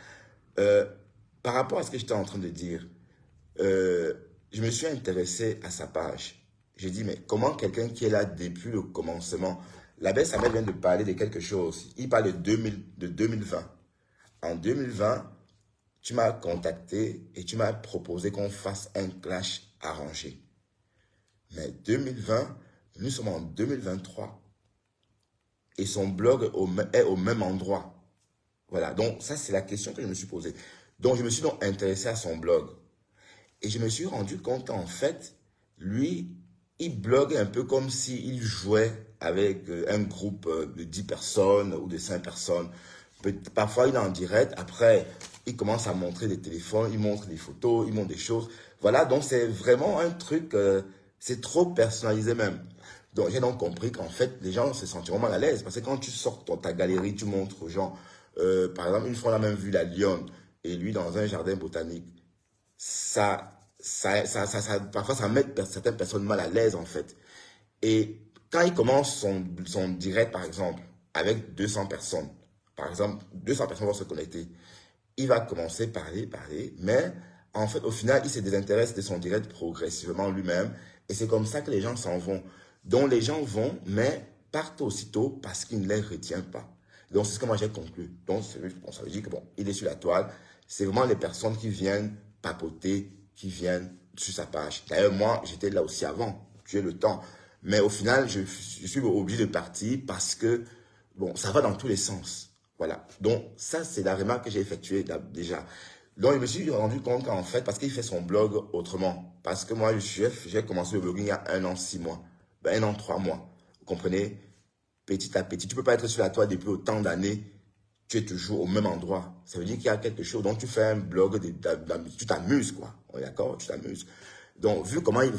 Par rapport à ce que j'étais en train de dire, je me suis intéressé à sa page. J'ai dit, mais comment quelqu'un qui est là depuis le commencement, l'abbé Samé vient de parler de quelque chose. Il parle de 2020. En 2020, tu m'as contacté et tu m'as proposé qu'on fasse un clash arrangé. Mais 2020, nous sommes en 2023. Et son blog est au même endroit. Voilà, donc ça c'est la question que je me suis posée. Donc je me suis donc intéressé à son blog. Et je me suis rendu compte qu'en fait, lui, il blogue un peu comme s'il jouait avec un groupe de 10 personnes ou de 5 personnes. Parfois il est en direct, après il commence à montrer des téléphones, il montre des photos, il montre des choses. Voilà, donc c'est vraiment un truc, c'est trop personnalisé même. Donc j'ai donc compris qu'en fait, les gens se sentiront mal à l'aise. Parce que quand tu sors dans ta galerie, tu montres aux gens. Par exemple, une fois on a même vu la lionne et lui dans un jardin botanique. Parfois ça met certaines personnes mal à l'aise en fait. Et quand il commence son direct par exemple, avec 200 personnes, par exemple, 200 personnes vont se connecter, il va commencer à parler, mais en fait, au final, il se désintéresse de son direct progressivement lui-même. Et c'est comme ça que les gens s'en vont. Donc, les gens vont, mais partent aussitôt parce qu'il ne les retient pas. Donc, c'est ce que moi j'ai conclu. Donc, ça veut dire que bon, il est sur la toile. C'est vraiment les personnes qui viennent papoter, qui viennent sur sa page. D'ailleurs, moi, j'étais là aussi avant. J'ai le temps. Mais au final, je suis obligé de partir parce que, bon, ça va dans tous les sens. Voilà. Donc, ça, c'est la remarque que j'ai effectuée déjà. Donc, je me suis rendu compte qu'en fait, parce qu'il fait son blog autrement. Parce que moi, j'ai commencé le blogging il y a 1 an, 6 mois. 1 an, 3 mois. Vous comprenez? petit à petit. Tu ne peux pas être sur la toile depuis autant d'années, tu es toujours au même endroit. Ça veut dire qu'il y a quelque chose. Donc, tu fais un blog, tu t'amuses, quoi. On est d'accord? Tu t'amuses. Donc, vu comment il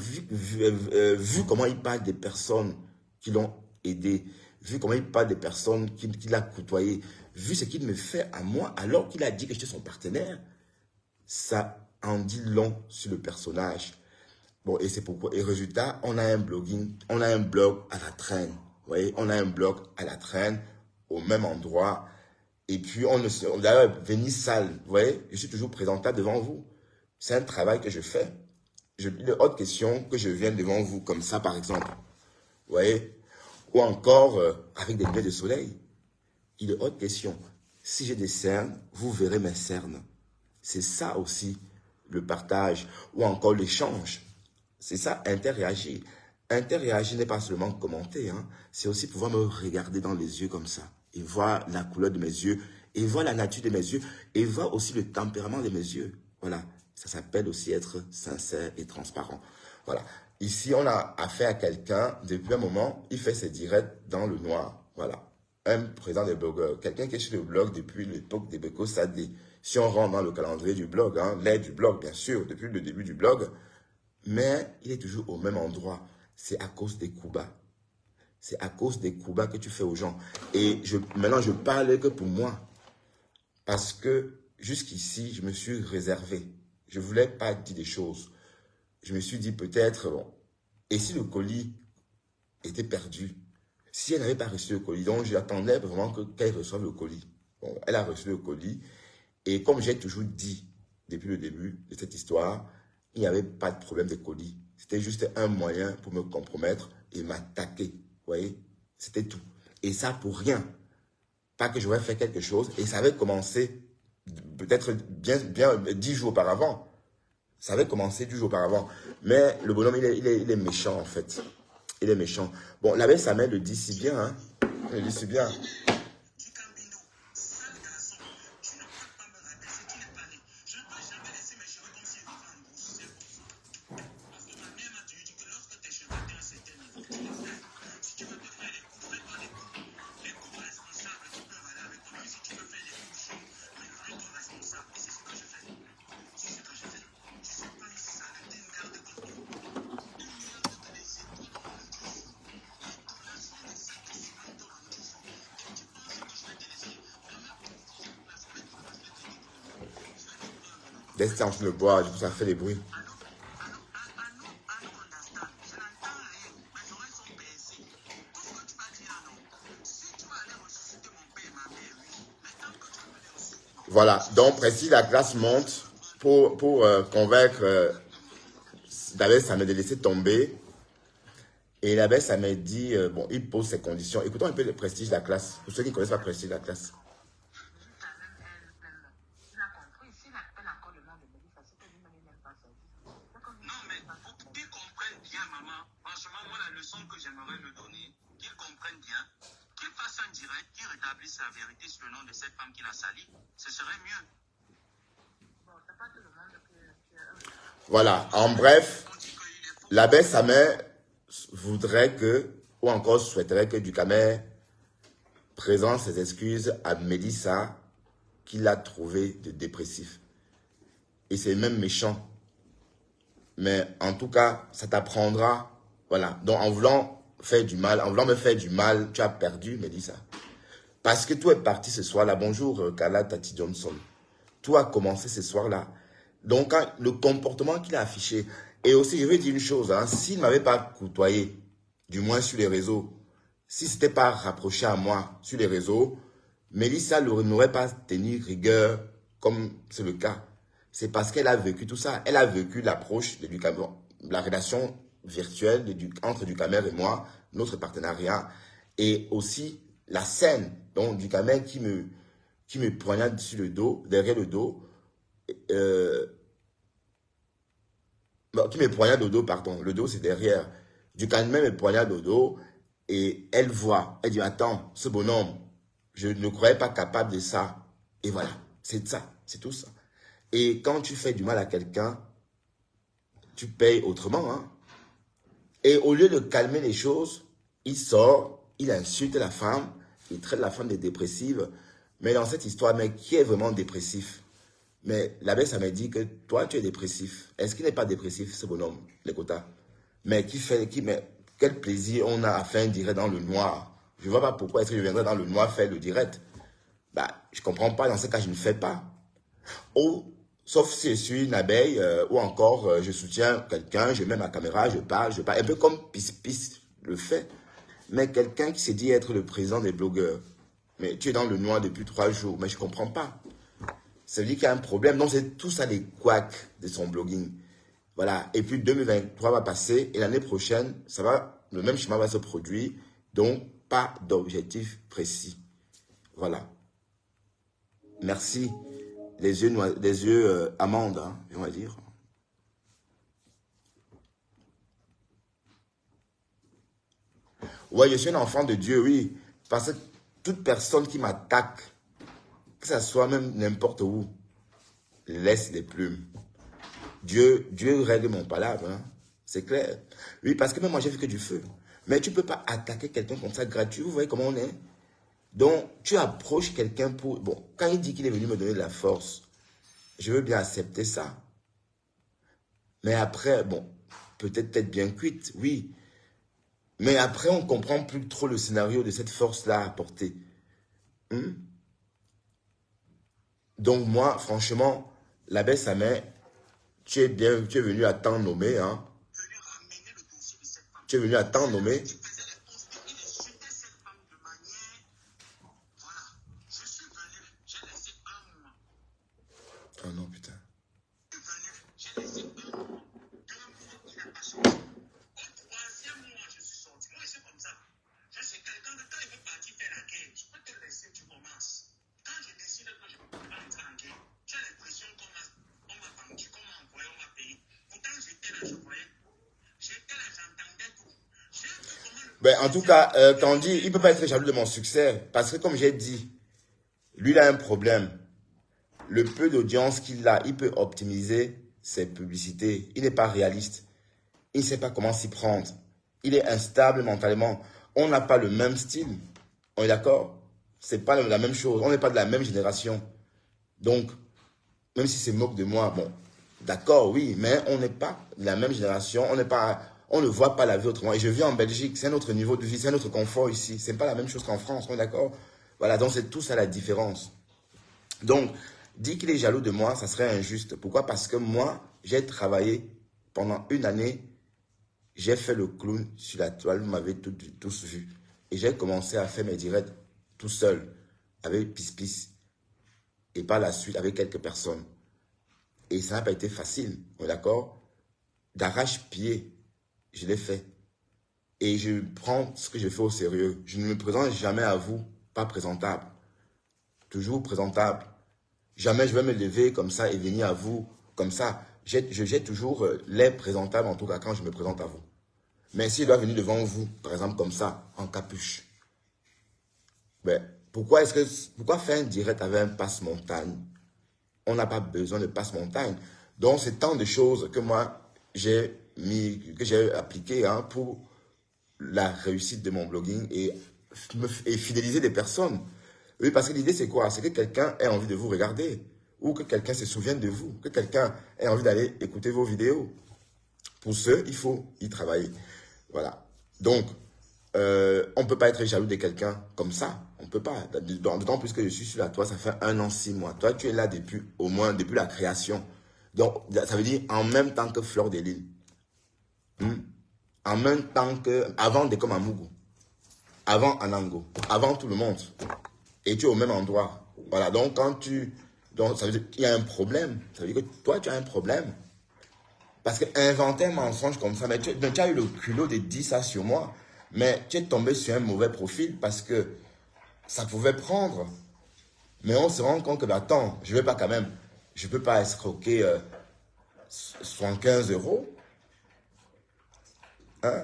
parle des personnes qui l'ont aidé, vu comment il parle des personnes qu'il a côtoyées, vu ce qu'il me fait à moi, alors qu'il a dit que j'étais son partenaire, ça en dit long sur le personnage. Bon, et c'est pourquoi, et résultat, on a un blog à la traîne. Vous voyez, on a un blog à la traîne, au même endroit. Et puis, on d'ailleurs, venir sale. Vous voyez, je suis toujours présentable devant vous. C'est un travail que je fais. Il est hors de question que je vienne devant vous comme ça, par exemple. Vous voyez, ou encore avec des lunettes de soleil. Il est hors de question. Si j'ai des cernes, vous verrez mes cernes. C'est ça aussi, le partage, ou encore l'échange. C'est ça, interréagir. Interréagir n'est pas seulement commenter, hein. C'est aussi pouvoir me regarder dans les yeux comme ça, et voir la couleur de mes yeux, et voir la nature de mes yeux, et voir aussi le tempérament de mes yeux. Voilà, ça s'appelle aussi être sincère et transparent. Voilà, ici on a affaire à quelqu'un, depuis un moment, il fait ses directs dans le noir. Voilà, un président des blogueurs, quelqu'un qui est sur le blog depuis l'époque des Beko Sadé. Si on rentre dans le calendrier du blog, hein, l'aide du blog, bien sûr, depuis le début du blog, mais il est toujours au même endroit. C'est à cause des coups bas. C'est à cause des coups bas que tu fais aux gens. Et maintenant, je parle que pour moi. Parce que jusqu'ici, je me suis réservé. Je ne voulais pas dire des choses. Je me suis dit peut-être, bon, et si le colis était perdu? Si elle n'avait pas reçu le colis, donc j'attendais vraiment qu'elle reçoive le colis. Bon, elle a reçu le colis. Et comme j'ai toujours dit depuis le début de cette histoire, il n'y avait pas de problème de colis. C'était juste un moyen pour me compromettre et m'attaquer. Vous voyez? C'était tout. Et ça pour rien. Pas que j'aurais fait quelque chose. Et ça avait commencé peut-être bien 10 jours auparavant. Ça avait commencé 10 jours auparavant. Mais le bonhomme, il est méchant en fait. Il est méchant. Bon, l'abbé Samuel le dit si bien. Hein? Il le dit si bien. Dès que en train de boire, du coup, ça fait des bruits. Voilà, donc précis la classe monte pour convaincre l'abbé Samuel de laisser tomber. Et l'abbé Samuel dit, bon, il pose ses conditions. Écoutons un peu le prestige de la classe, pour ceux qui ne connaissent pas le prestige de la classe. Non, mais pour qu'ils comprennent bien, maman, franchement, moi, la leçon que j'aimerais leur donner, qu'ils comprennent bien, qu'ils fassent un direct, qu'ils rétablissent la vérité sur le nom de cette femme qui l'a sali. Ce serait mieux. Voilà, en bref, l'abbé Samuel voudrait que, ou encore souhaiterait que Ducamer présente ses excuses à Mélissa qu'il a trouvé de dépressif. Et c'est même méchant. Mais en tout cas, ça t'apprendra. Voilà. Donc en voulant faire du mal, en voulant me faire du mal, tu as perdu, Mélissa. Parce que tout est parti ce soir-là. Bonjour, Carla Tati Johnson. Tout a commencé ce soir-là. Donc, le comportement qu'il a affiché. Et aussi, je veux dire une chose, hein, s'il ne m'avait pas côtoyé, du moins sur les réseaux, si ce n'était pas rapproché à moi sur les réseaux, Mélissa n'aurait pas tenu rigueur comme c'est le cas. C'est parce qu'elle a vécu tout ça. Elle a vécu l'approche de Ducamer, la relation virtuelle entre Ducamer et moi, notre partenariat, et aussi la scène, donc Ducamer qui me poignarde sur le dos, derrière le dos, qui me poignarde au dos, pardon, le dos c'est derrière. Ducamer me poignarde au dos et elle voit, elle dit attends, ce bonhomme, je ne croyais pas capable de ça. Et voilà, c'est ça, c'est tout ça. Et quand tu fais du mal à quelqu'un, tu payes autrement. Hein? Et au lieu de calmer les choses, il sort il insulte la femme, il traite la femme de dépressive. Mais dans cette histoire, mais qui est vraiment dépressif? Mais l'abbé, ça m'a dit que toi, tu es dépressif. Est-ce qu'il n'est pas dépressif, ce bonhomme, les quotas? Mais mais quel plaisir on a à faire un direct dans le noir? Je ne vois pas pourquoi est-ce que je viendrais dans le noir faire le direct. Bah, je ne comprends pas, dans ce cas, je ne fais pas. Ou, sauf si je suis une abeille, ou encore, je soutiens quelqu'un, je mets ma caméra, je parle, un peu comme Pis le fait. Mais quelqu'un qui s'est dit être le président des blogueurs, mais tu es dans le noir depuis 3 jours, mais je ne comprends pas. Ça veut dire qu'il y a un problème. Donc, c'est tout ça les couacs de son blogging. Voilà. Et puis, 2023 va passer et l'année prochaine, le même schéma va se produire. Donc, pas d'objectif précis. Voilà. Merci. Les yeux amandes, hein, on va dire. Ouais, je suis un enfant de Dieu, oui. Parce que toute personne qui m'attaque, que ça soit même n'importe où, laisse les plumes. Dieu règle mon palabre, hein. C'est clair. Oui, parce que même moi, j'ai vu que du feu. Mais tu ne peux pas attaquer quelqu'un comme ça gratuit. Vous voyez comment on est? Donc, tu approches quelqu'un pour... Bon, quand il dit qu'il est venu me donner de la force, je veux bien accepter ça. Mais après, bon, peut-être bien cuite, oui. Mais après, on ne comprend plus trop le scénario de cette force-là à apporter. Donc moi, franchement, l'abbé Samet, tu es venu à temps nommé, hein. Venu ramener le dossier de cette femme. Tu es venu à temps nommé. Il faisait les posts, il insultait cette femme de manière. Voilà. Je suis venu, j'ai laissé 1 mois. Oh non, putain. Je suis venu, j'ai laissé 1 mois. 2 mois, il n'a pas sorti. Au 3e mois, je suis sorti. Moi, c'est comme ça. Je suis quelqu'un de quand il veut partir faire la guerre, je peux te laisser, tu commences. Quand je décide que je ne peux pas entrer en guerre, j'ai l'impression qu'on m'a vendu, qu'on m'a envoyé, on m'a payé. Pourtant, j'étais là, je voyais tout. J'étais là, j'entendais tout. J'ai vu comment le... Ben, en tout cas, Candy, il ne peut pas être jaloux de mon succès. Parce que comme j'ai dit, lui, il a un problème. Le peu d'audience qu'il a, il peut optimiser ses publicités. Il n'est pas réaliste. Il ne sait pas comment s'y prendre. Il est instable mentalement. On n'a pas le même style. On est d'accord? C'est pas la même chose. On n'est pas de la même génération. Donc, même si c'est moque de moi, bon, d'accord, oui, mais on n'est pas de la même génération. On ne voit pas la vie autrement. Et je vis en Belgique. C'est un autre niveau de vie. C'est un autre confort ici. C'est pas la même chose qu'en France. On est d'accord? Voilà, donc c'est tout ça la différence. Donc, dire qu'il est jaloux de moi, ça serait injuste. Pourquoi? Parce que moi, j'ai travaillé pendant 1 année. J'ai fait le clown sur la toile, vous m'avez tous vu. Et j'ai commencé à faire mes directs tout seul, avec Pis. Et par la suite, avec quelques personnes. Et ça n'a pas été facile, on est d'accord? D'arrache-pied, je l'ai fait. Et je prends ce que je fais au sérieux. Je ne me présente jamais à vous, pas présentable. Toujours présentable. Jamais je vais me lever comme ça et venir à vous comme ça. J'ai toujours l'air présentable, en tout cas quand je me présente à vous. Mais s'il doit venir devant vous, par exemple comme ça, en capuche, ben, pourquoi faire un direct avec un passe-montagne? On n'a pas besoin de passe-montagne. Donc, c'est tant de choses que moi, j'ai appliquées, hein, pour la réussite de mon blogging et fidéliser des personnes. Oui, parce que l'idée, c'est quoi? C'est que quelqu'un ait envie de vous regarder, ou que quelqu'un se souvienne de vous, que quelqu'un ait envie d'aller écouter vos vidéos. Pour ce, il faut y travailler. Voilà. Donc, on ne peut pas être jaloux de quelqu'un comme ça. On ne peut pas. D'autant plus que je suis sur la toi, ça fait 1 an, 6 mois. Toi, tu es là au moins depuis la création. Donc, ça veut dire en même temps que Fleur de Lille. En même temps que... Avant Dekom Amougou. Avant Anango. Avant tout le monde. Et tu es au même endroit. Voilà. Donc, donc, ça veut dire qu'il y a un problème. Ça veut dire que toi, tu as un problème. Parce que inventer un mensonge comme ça, mais tu as eu le culot de dire ça sur moi, mais tu es tombé sur un mauvais profil parce que ça pouvait prendre. Mais on se rend compte que, attends, je ne vais pas quand même, je ne peux pas escroquer 75 €. Hein?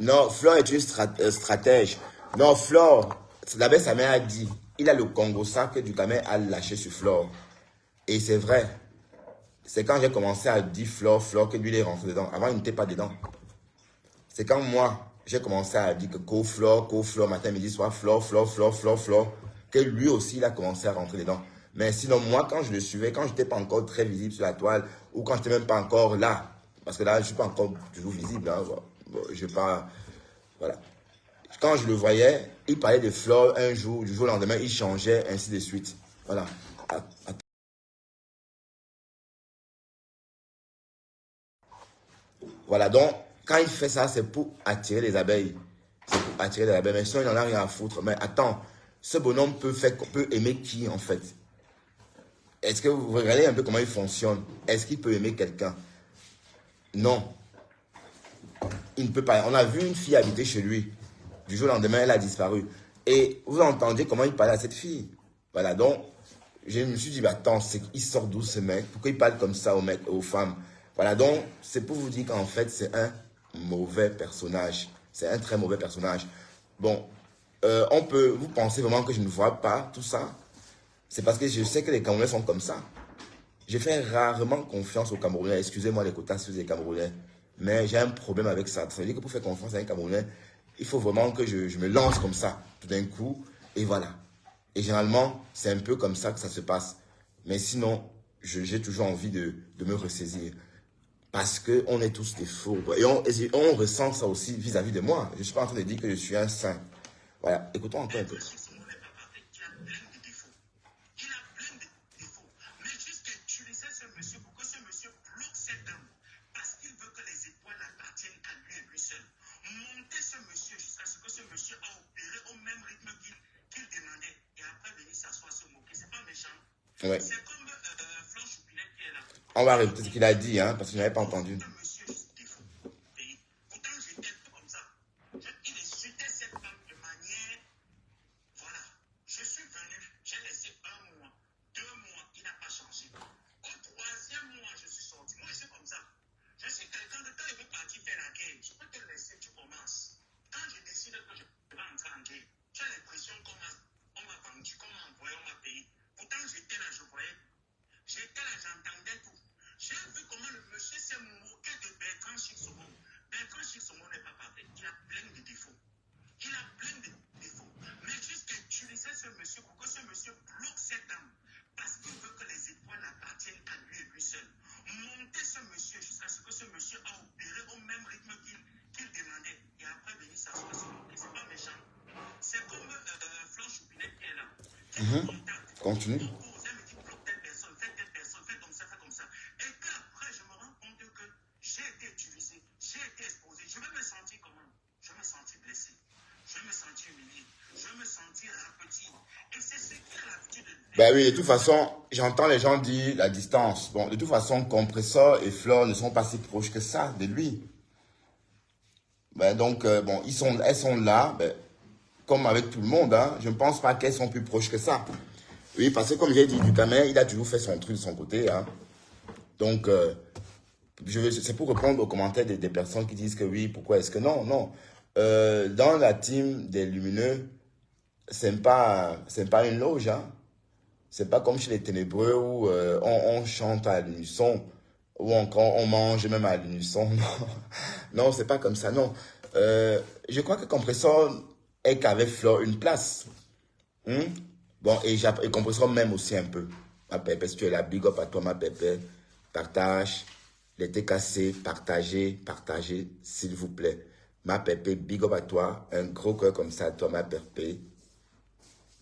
Non, Flore est une stratège. Non, Flore, d'abord sa mère a dit, il a le Congo ça que Dugamay a lâché sur Flore. Et c'est vrai. C'est quand j'ai commencé à dire Flore que lui il est rentré dedans. Avant, il n'était pas dedans. C'est quand moi, j'ai commencé à dire que co-flore, matin, midi, soir, flore, que lui aussi, il a commencé à rentrer dedans. Mais sinon, moi, quand je le suivais, quand je n'étais pas encore très visible sur la toile, ou quand je n'étais même pas encore là, parce que là, je ne suis pas encore toujours visible, hein, bon, je pas, voilà. Quand je le voyais, il parlait de flore un jour, du jour au lendemain, il changeait, ainsi de suite. Voilà. Voilà, donc, quand il fait ça, c'est pour attirer les abeilles. C'est pour attirer les abeilles. Mais sinon, il n'en a rien à foutre. Mais attends, ce bonhomme peut aimer qui, en fait? Est-ce que vous regardez un peu comment il fonctionne? Est-ce qu'il peut aimer quelqu'un? Non. Il ne peut pas. On a vu une fille habiter chez lui. Du jour au lendemain, elle a disparu. Et vous entendez comment il parlait à cette fille. Voilà, donc, je me suis dit, bah, attends, il sort d'où ce mec? Pourquoi il parle comme ça aux mecs, aux femmes? Voilà, donc, c'est pour vous dire qu'en fait, c'est un mauvais personnage. C'est un très mauvais personnage. Bon, vous pensez vraiment que je ne vois pas tout ça? C'est parce que je sais que les Camerounais sont comme ça. Je fais rarement confiance aux Camerounais. Excusez-moi les quotas sur les Camerounais. Mais j'ai un problème avec ça. Ça veut dire que pour faire confiance à un Camerounais, il faut vraiment que je me lance comme ça, tout d'un coup. Et voilà. Et généralement, c'est un peu comme ça que ça se passe. Mais sinon, j'ai toujours envie de me ressaisir. Parce qu'on est tous des faux. Et on ressent ça aussi vis-à-vis de moi. Je ne suis pas en train de dire que je suis un saint. Voilà. Écoutons encore un peu. Ouais. On va répéter ce qu'il a dit, hein, parce que je n'avais pas entendu. Continue. Ben oui, de toute façon, j'entends les gens dire la distance. Bon, de toute façon, Compressor et Flore ne sont pas si proches que ça de lui. Ben donc, bon, elles sont là, ben, comme avec tout le monde, hein. Je ne pense pas qu'elles sont plus proches que ça. Oui, parce que comme j'ai dit, Ducamin, il a toujours fait son truc de son côté, hein. Donc, c'est pour répondre aux commentaires des personnes qui disent que oui, pourquoi est-ce que non, non. Dans la team des Lumineux, c'est pas une loge, hein. C'est pas comme chez les Ténébreux où on chante à l'unisson, ou encore on mange même à l'unisson. Non, non, c'est pas comme ça, non. Je crois que Compressor est qu'avec Flore une place. Bon, et Compressor même aussi un peu. Ma pépé, si tu es là, big up à toi, ma pépé. Partage. Les TKC, partagez, s'il vous plaît. Ma pépé, big up à toi. Un gros cœur comme ça à toi, ma pépé.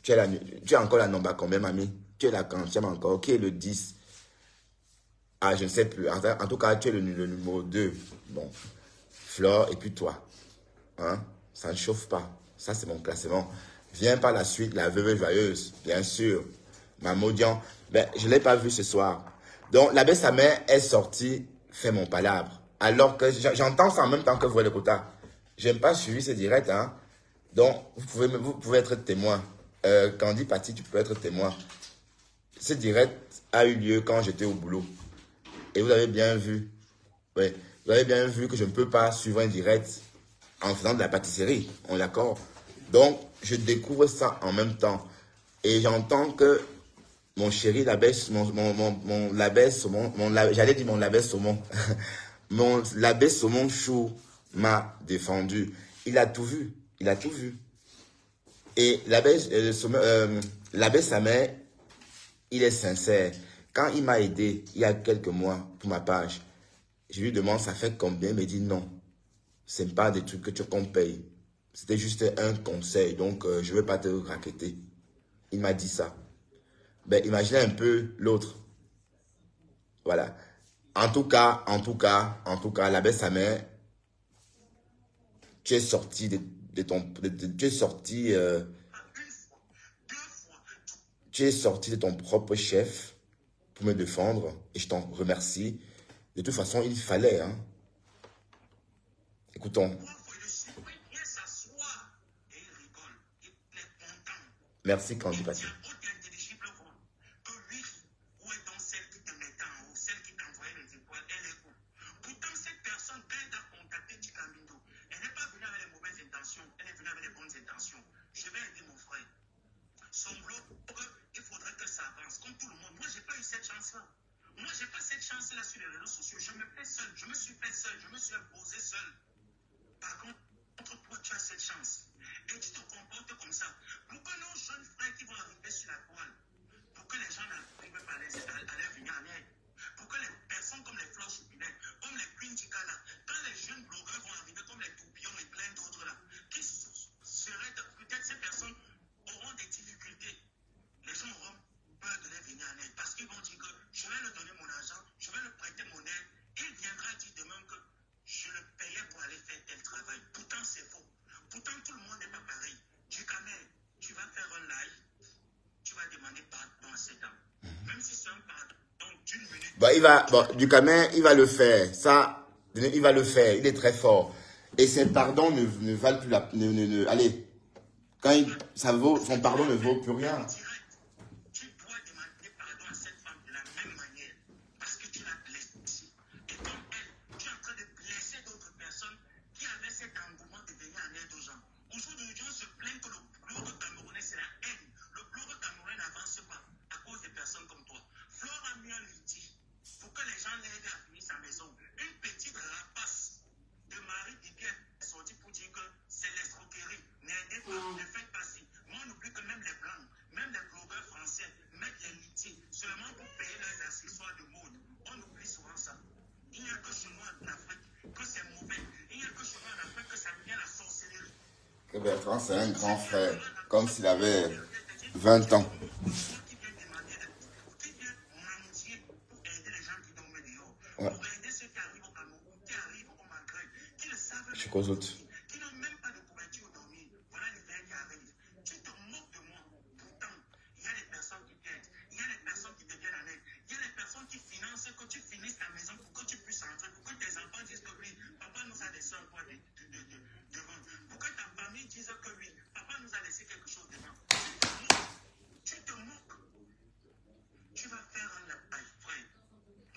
Tu es encore la nombre combien, mamie? Tu es la quantième encore. Qui est le 10? Ah, je ne sais plus. En tout cas, tu es le numéro 2. Bon. Flore, et puis toi. Hein? Ça ne chauffe pas. Ça, c'est mon classement. Vient par la suite la veuve joyeuse, bien sûr. Ma Maudian. Ben, je ne l'ai pas vu ce soir. Donc, l'abbé sa mère est sortie, fait mon palabre. Alors que j'entends ça en même temps que vous, le quota. Je n'ai pas suivi ce direct, hein. Donc, vous pouvez être témoin. Candy Paty, tu peux être témoin. Ce direct a eu lieu quand j'étais au boulot. Et vous avez bien vu. Oui, vous avez bien vu que je ne peux pas suivre un direct en faisant de la pâtisserie. On est d'accord? Donc, je découvre ça en même temps. Et j'entends que mon chéri, l'abbé, j'allais dire mon l'abbé saumon. Mon l'abbé saumon chou m'a défendu. Il a tout vu. Il a tout vu. Et l'abbé Samet, il est sincère. Quand il m'a aidé, il y a quelques mois, pour ma page, je lui demande, ça fait combien? Il me dit non. Ce n'est pas des trucs que qu'on paye. C'était juste un conseil. Donc, je ne veux pas te racketter. Il m'a dit ça. Ben, imaginez un peu l'autre. Voilà. En tout cas, l'abbé Samet, tu es sorti tu es sorti, tu es sorti de ton propre chef pour me défendre et je t'en remercie. De toute façon, il fallait, hein. Écoutons. Merci, Candy Paty. Je vais aider mon frère. Son blog, il faudrait que ça avance comme tout le monde. Moi, j'ai pas eu cette chance-là. Moi, j'ai pas cette chance-là sur les réseaux sociaux. Je me fais seul, je me suis fait seul, je me suis imposé seul. Par contre, toi, tu as cette chance. Et tu te comportes comme ça. Pourquoi nos jeunes frères qui vont arriver sur la toile, pour que les gens n'arrivent pas à leur venir en aide, pour que les personnes comme les Fleurs Choupinette, comme les Queen Chikala, quand les jeunes blogueurs vont arriver comme les Toupillons et plein d'autres là, qui seraient peut-être ces personnes auront des difficultés. Les gens auront peur de les venir en aide parce qu'ils vont dire que je vais leur donner mon argent, je vais leur prêter mon aide. Il viendra dire demain que je le payais pour aller faire tel travail. Pourtant, c'est faux. Pourtant, tout le monde n'est pas pareil. Tu vas faire un live, tu vas demander pardon à cet homme. Même si c'est un pardon d'une minute. Ducamin, il va le faire. Ça, il va le faire. Il est très fort. Et ses pardons ne valent plus la... allez, quand son pardon ne vaut plus rien. Tu dois demander pardon à cette femme de la même manière parce que tu l'as blessée. Et comme elle, tu es en train de blesser d'autres personnes qui avaient cet engouement de venir en aide aux gens. Aujourd'hui, on se plaint que le blog camerounais, c'est la haine. Le blog camerounais n'avance pas à cause des personnes comme toi. Flore a mis un litige pour que les gens l'aident à finir sa maison. Une petite rapace de Marie Bibière est sortie pour dire que c'est l'escroquerie. N'aidez pas, ne faites pas ci. Moi, on oublie que même les blancs, même les blogueurs français mettent les litiges seulement pour payer leurs accessoires de mode. On oublie souvent ça. Il n'y a que chez nous en Afrique que c'est mauvais. Il n'y a que chez nous en Afrique que ça devient la sorcellerie. Que Bertrand, c'est un grand frère, comme s'il avait 20 ans. Ouais. Je suis qu'aux autres. Qui n'ont même pas de couverture dormir. Voilà l'hiver qui arrive. Tu te moques de moi. Pourtant, il y a des personnes qui t'aident. Il y a des personnes qui te viennent en aide. Il y a des personnes qui financent que tu finisses ta maison pour que tu puisses rentrer. Pour que tes enfants disent que oui, papa nous a laissé un poids devant. Pour que ta famille dise que oui, papa nous a laissé quelque chose devant. Tu te moques. Tu vas faire un lapin, frère.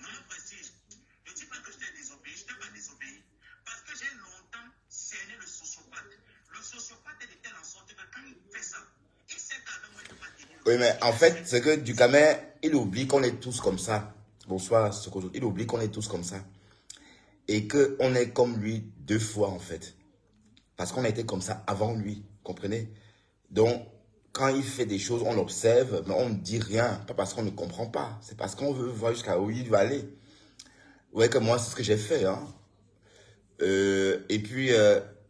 Non, précise. Je ne dis pas que je t'ai désobéi. Je ne t'ai pas désobéi. Parce que j'ai longtemps cerné le sociopathe. Le sociopathe est de telle en sorte que quand il fait ça, il sait qu'avec moi, il ne peut pas tenir. Oui, mais en fait, c'est que Ducamin, il oublie qu'on est tous comme ça. Bonsoir, Sokoto. Il oublie qu'on est tous comme ça. Et qu'on est comme lui 2 fois, en fait. Parce qu'on a été comme ça avant lui. Comprenez? Donc, quand il fait des choses, on l'observe, mais on ne dit rien. Pas parce qu'on ne comprend pas. C'est parce qu'on veut voir jusqu'à où il va aller. Vous voyez que moi, c'est ce que j'ai fait, hein. Et puis,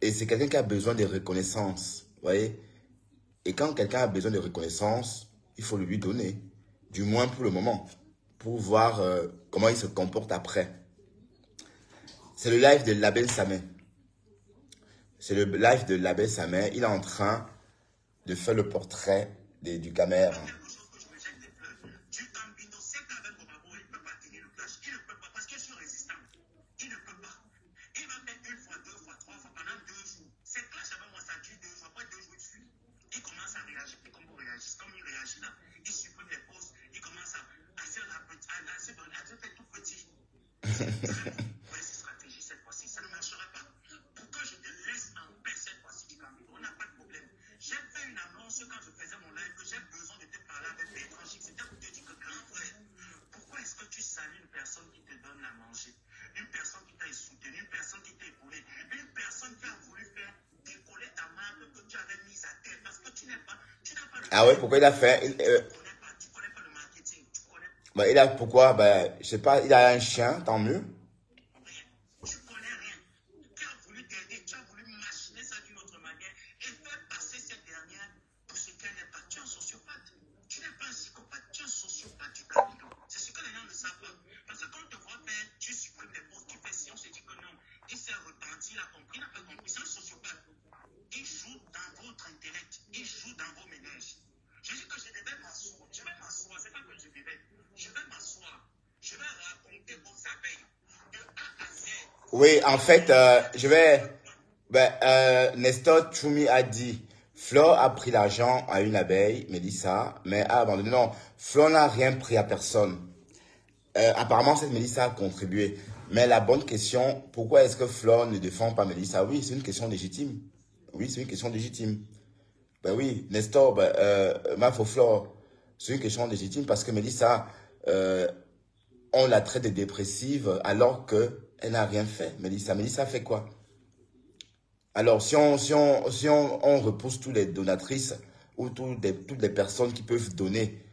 et c'est quelqu'un qui a besoin de reconnaissance, vous voyez. Et quand quelqu'un a besoin de reconnaissance, il faut le lui donner, du moins pour le moment, pour voir comment il se comporte après. C'est le live de l'abbé Samet. C'est le live de l'abbé Samet. Il est en train de faire le portrait du caméra. Ça ne marchera pas. Pour que je te laisse en paix cette fois-ci, on n'a pas de problème. J'ai fait une annonce quand je faisais mon live que j'ai besoin de te parler avec Bertrand Chic. C'était pour te dire que grand frère, pourquoi est-ce que tu salues une personne qui te donne à manger, une personne qui t'a soutenu, une personne qui t'a épaulé, une personne Ah ouais, pourquoi il a fait Tu connais pas le marketing. Tu connais bah, il a, pourquoi? Bah, je sais pas, il a un chien, tant mieux. rien. Tu connais rien. Tu as voulu t'aider, tu as voulu machiner ça d'une autre manière et faire passer cette dernière pour ce qu'elle n'est pas. Tu es un sociopathe. Tu n'es pas un psychopathe, tu es un sociopathe du capital. C'est ce que les gens ne savent pas. Parce que quand on te voit faire, tu supprimes des postes, tu fais si on se dit que non. Il s'est repenti, il a compris, il n'a pas compris. C'est un sociopathe. Il joue dans votre intellect, il joue dans vos ménages. Je dis que je devais m'asseoir. Je vais m'asseoir, c'est pas que je devais. Je vais m'asseoir. Je vais raconter vos abeilles. De A à Z. Oui, en fait, je vais. Ben, Nestor Choumi a dit, Flore a pris l'argent à une abeille, Mélissa, mais a abandonné. Non, Flore n'a rien pris à personne. Apparemment, cette Mélissa a contribué. Mais la bonne question, pourquoi est-ce que Flore ne défend pas Mélissa? Oui, c'est une question légitime. Oui, c'est une question légitime. Ben oui, Nestor, ben, ma faux Flore, c'est une question légitime parce que Mélissa, on la traite de dépressive alors qu'elle n'a rien fait. Mélissa fait quoi? Alors, si on repousse toutes les donatrices ou toutes les personnes qui peuvent donner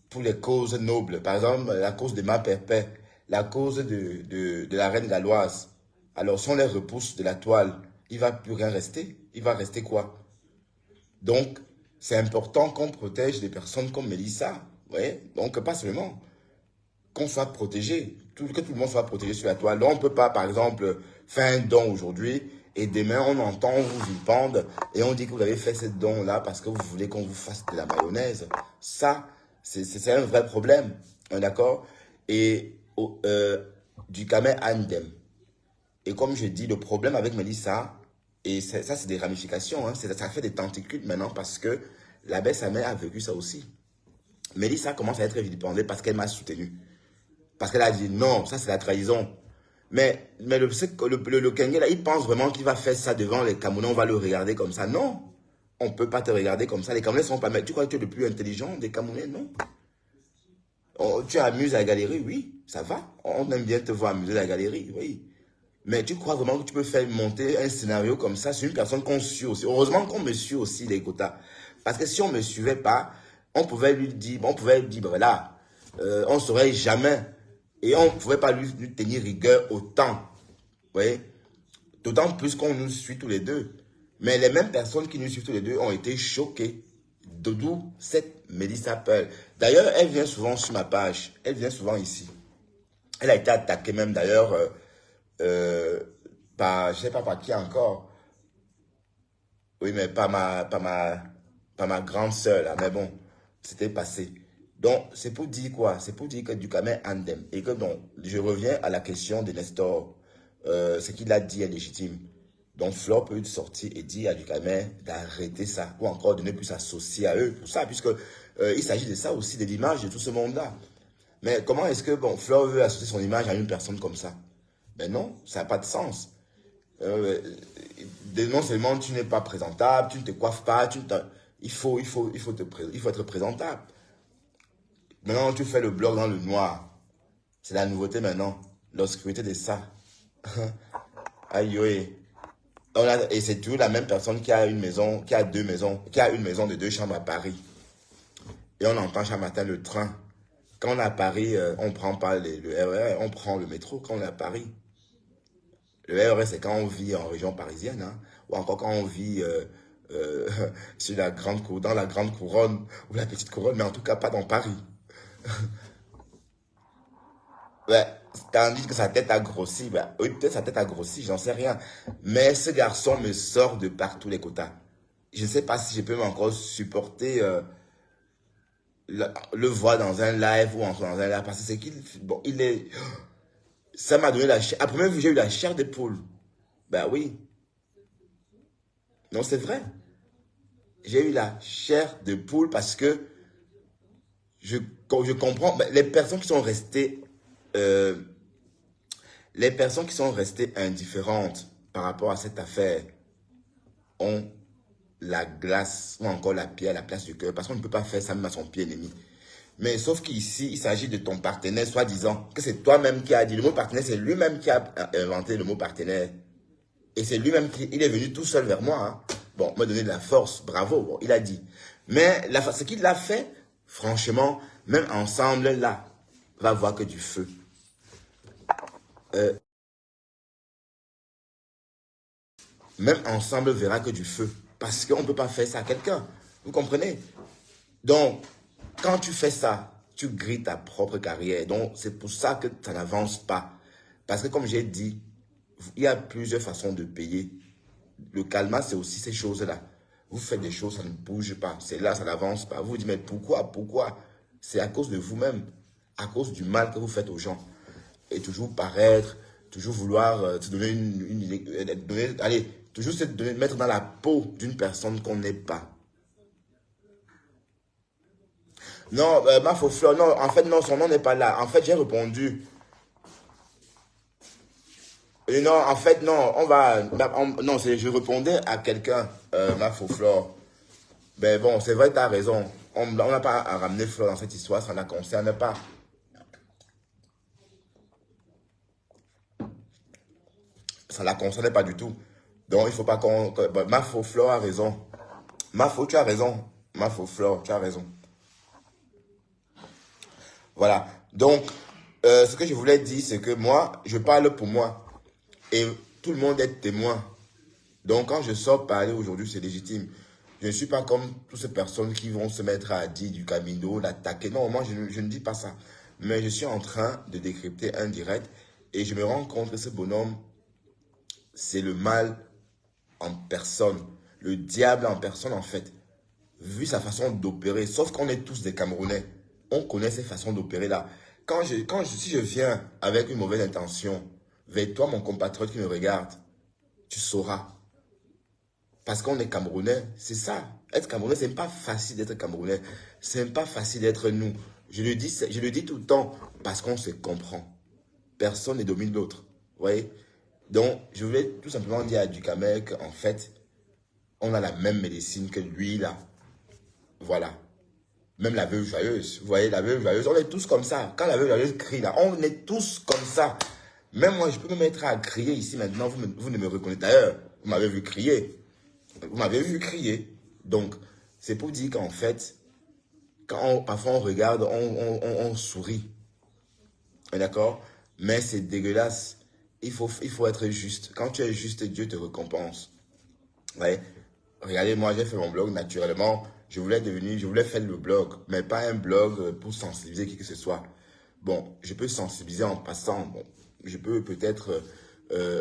pour les causes nobles, par exemple, la cause de ma pépé, la cause de la reine galloise, alors si on les repousse de la toile, il ne va plus rien rester. Il va rester quoi? Donc, c'est important qu'on protège des personnes comme Mélissa. Ouais? Donc, pas seulement qu'on soit protégé, que tout le monde soit protégé sur la toile. Donc, on ne peut pas, par exemple, faire un don aujourd'hui et demain, on entend, on vous vilipende et on dit que vous avez fait ce don-là parce que vous voulez qu'on vous fasse de la mayonnaise. Ça, c'est un vrai problème. D'accord? Et du Kamen Andem. Et comme je dis, le problème avec Mélissa, et ça, c'est des ramifications, hein, ça fait des tentacules maintenant parce que l'abbé sa mère a vécu ça aussi. Mélissa commence à être vilipendée parce qu'elle m'a soutenu. Parce qu'elle a dit non, ça c'est la trahison. Mais le Kenge là, il pense vraiment qu'il va faire ça devant les Camerounais, on va le regarder comme ça. Non, on ne peut pas te regarder comme ça. Les Camerounais ne sont pas... Mais tu crois que tu es le plus intelligent des Camerounais? Non. Tu amuses à la galerie, oui, ça va. On aime bien te voir amuser à la galerie, oui. Mais tu crois vraiment que tu peux faire monter un scénario comme ça sur une personne qu'on suit aussi? Heureusement qu'on me suit aussi, les quotas. Parce que si on ne me suivait pas, on pouvait lui dire, ben voilà, on ne saurait jamais. Et on ne pouvait pas lui tenir rigueur autant. Vous voyez? D'autant plus qu'on nous suit tous les deux. Mais les mêmes personnes qui nous suivent tous les deux ont été choquées. D'où cette Mélissa Pearl. D'ailleurs, elle vient souvent sur ma page. Elle vient souvent ici. Elle a été attaquée même d'ailleurs par, je ne sais pas par qui encore. Oui, mais pas ma grande sœur là. Mais bon, c'était passé. Donc, c'est pour dire quoi? C'est pour dire que du Kamen Andem. Et que donc, je reviens à la question de Nestor. Ce qu'il a dit est légitime. Donc, Flore peut sortir et dire à du Kamen d'arrêter ça. Ou encore de ne plus s'associer à eux pour ça. Puisque il s'agit de ça aussi, de l'image de tout ce monde-là. Mais comment est-ce que bon, Flore veut associer son image à une personne comme ça? Ben non, ça n'a pas de sens. Non seulement tu n'es pas présentable, tu ne te coiffes pas, il faut être présentable. Maintenant, tu fais le blog dans le noir. C'est la nouveauté maintenant. L'obscurité de ça. Aïe, aïe. Et c'est toujours la même personne qui a une maison, qui a deux maisons, qui a une maison de 2 chambres à Paris. Et on entend chaque matin le train. Quand on est à Paris, on prend pas le RER, on prend le métro quand on est à Paris. Le RER, c'est quand on vit en région parisienne, hein, ou encore quand on vit sur dans la grande couronne ou la petite couronne, mais en tout cas pas dans Paris. Ouais, tandis que sa tête a grossi. Bah, oui, peut-être sa tête a grossi, j'en sais rien. Mais ce garçon me sort de partout les quotas. Je ne sais pas si je peux encore supporter le voir dans un live ou encore dans un live. Parce que c'est qu'il bon, il est. Ça m'a donné la chair. À première vue, j'ai eu la chair de poule. Ben oui. Non, c'est vrai. J'ai eu la chair de poule parce que je comprends. Ben, euh, les personnes qui sont restées indifférentes par rapport à cette affaire ont la glace ou encore la pierre à la place du cœur parce qu'on ne peut pas faire ça même à son pied ennemi. Mais sauf qu'ici, il s'agit de ton partenaire, soi-disant, que c'est toi-même qui as dit. Le mot partenaire, c'est lui-même qui a inventé le mot partenaire. Et c'est lui-même il est venu tout seul vers moi. Hein. bon, me donner de la force, bravo, bon, il a dit. Mais ce qu'il a fait, franchement, même ensemble, là, va voir que du feu. Même ensemble verra que du feu. Parce qu'on ne peut pas faire ça à quelqu'un. Vous comprenez? Donc, quand tu fais ça, tu grilles ta propre carrière. Donc, c'est pour ça que ça n'avance pas. Parce que comme j'ai dit, il y a plusieurs façons de payer. Le calma, c'est aussi ces choses-là. Vous faites des choses, ça ne bouge pas. C'est là, ça n'avance pas. Vous vous dites, mais pourquoi? C'est à cause de vous-même. À cause du mal que vous faites aux gens. Et toujours paraître, toujours vouloir te donner une idée. Allez, toujours se mettre dans la peau d'une personne qu'on n'est pas. Non, ma faux fleur, non, en fait, non, son nom n'est pas là. En fait, j'ai répondu. Et non, en fait, non, non, je répondais à quelqu'un, ma faux fleur. Ben bon, c'est vrai, tu as raison. On n'a pas à ramener Fleur dans cette histoire, ça ne la concerne pas. Ça ne la concerne pas du tout. Donc, il ne faut pas ben, ma faux Fleur a raison. Tu as raison. Ma faux Fleur, tu as raison. Voilà. Donc, ce que je voulais dire, c'est que moi, je parle pour moi. Et tout le monde est témoin. Donc, quand je sors parler aujourd'hui, c'est légitime. Je ne suis pas comme toutes ces personnes qui vont se mettre à dire du camino, l'attaquer. Non, moi, je ne dis pas ça. Mais je suis en train de décrypter un direct et je me rends compte que ce bonhomme, c'est le mal en personne. Le diable en personne, en fait. Vu sa façon d'opérer. Sauf qu'on est tous des Camerounais. On connaît ces façons d'opérer là. Si je viens avec une mauvaise intention vers toi, mon compatriote qui me regarde, tu sauras. Parce qu'on est Camerounais, c'est ça. Être Camerounais, c'est pas facile d'être Camerounais. C'est pas facile d'être nous. Je le dis tout le temps parce qu'on se comprend. Personne ne domine l'autre. Vous voyez? Donc, je voulais tout simplement dire à Ducamel qu'en fait, on a la même médecine que lui là. Voilà. Même la veuve joyeuse. Vous voyez, la veuve joyeuse, on est tous comme ça. Quand la veuve joyeuse crie là, on est tous comme ça. Même moi, je peux me mettre à crier ici maintenant. Vous ne me reconnaissez d'ailleurs. Vous m'avez vu crier. Vous m'avez vu crier. Donc, c'est pour dire qu'en fait, parfois on regarde, on sourit. D'accord? Mais c'est dégueulasse. Il faut être juste. Quand tu es juste, Dieu te récompense. Ouais. Regardez, moi, j'ai fait mon blog naturellement. Je voulais faire le blog, mais pas un blog pour sensibiliser qui que ce soit. Bon, je peux sensibiliser en passant. Bon, je peux peut-être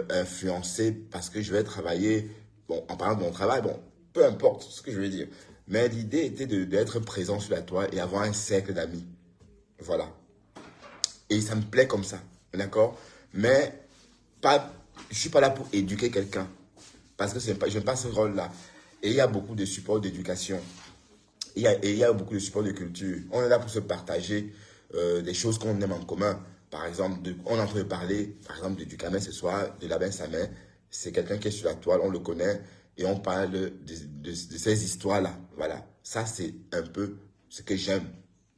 influencer parce que je vais travailler. Bon, en parlant de mon travail, bon, peu importe ce que je veux dire. Mais l'idée était d'être présent sur la toile et avoir un cercle d'amis. Voilà. Et ça me plaît comme ça. D'accord? Mais je ne suis pas là pour éduquer quelqu'un. Parce que je n'aime pas ce rôle-là. Et il y a beaucoup de supports d'éducation. Il y a beaucoup de supports de culture. On est là pour se partager des choses qu'on aime en commun. Par exemple, on est en train de parler, par exemple, de Ducamel ce soir, de Labin Samin. C'est quelqu'un qui est sur la toile, on le connaît. Et on parle de ces histoires-là. Voilà. Ça, c'est un peu ce que j'aime.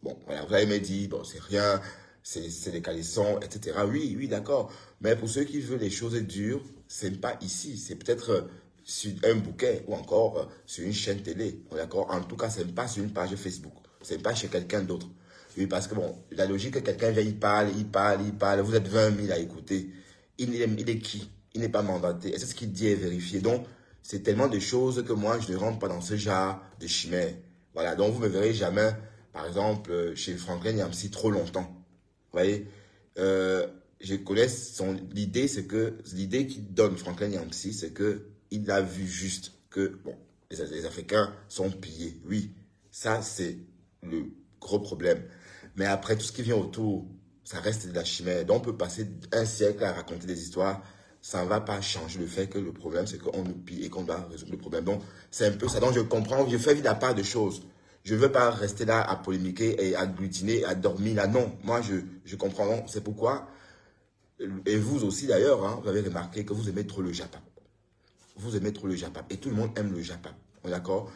Bon, voilà, vous allez me dire, bon, c'est rien, c'est des calissons, etc. Oui, oui, d'accord. Mais pour ceux qui veulent les choses dures, c'est pas ici. C'est peut-être sur un bouquet ou encore sur une chaîne télé. D'accord? En tout cas, c'est pas sur une page Facebook. C'est pas chez quelqu'un d'autre. Oui, parce que bon, la logique que quelqu'un vient, il parle. Vous êtes 20 000 à écouter. Il est qui? Il n'est pas mandaté. Et c'est ce qu'il dit est vérifié. Donc, c'est tellement de choses que moi, je ne rentre pas dans ce genre de chimère. Voilà. Donc, vous ne me verrez jamais, par exemple, chez Franklin Yamsi trop longtemps. Vous voyez? Je connais l'idée qu'il donne Franklin Yamsi, c'est que il a vu juste que bon, les Africains sont pillés. Oui, ça c'est le gros problème. Mais après, tout ce qui vient autour, ça reste de la chimère. Donc on peut passer un siècle à raconter des histoires. Ça ne va pas changer le fait que le problème, c'est qu'on nous pille et qu'on doit résoudre le problème. Donc c'est un peu ça. Donc je comprends, je fais vite à part de choses. Je ne veux pas rester là à polémiquer et à glutiner, à dormir là. Non, moi je comprends. C'est pourquoi, et vous aussi d'ailleurs, hein, vous avez remarqué que vous aimez trop le Japon. Vous aimez trop le Japap et tout le monde aime le Japap, d'accord?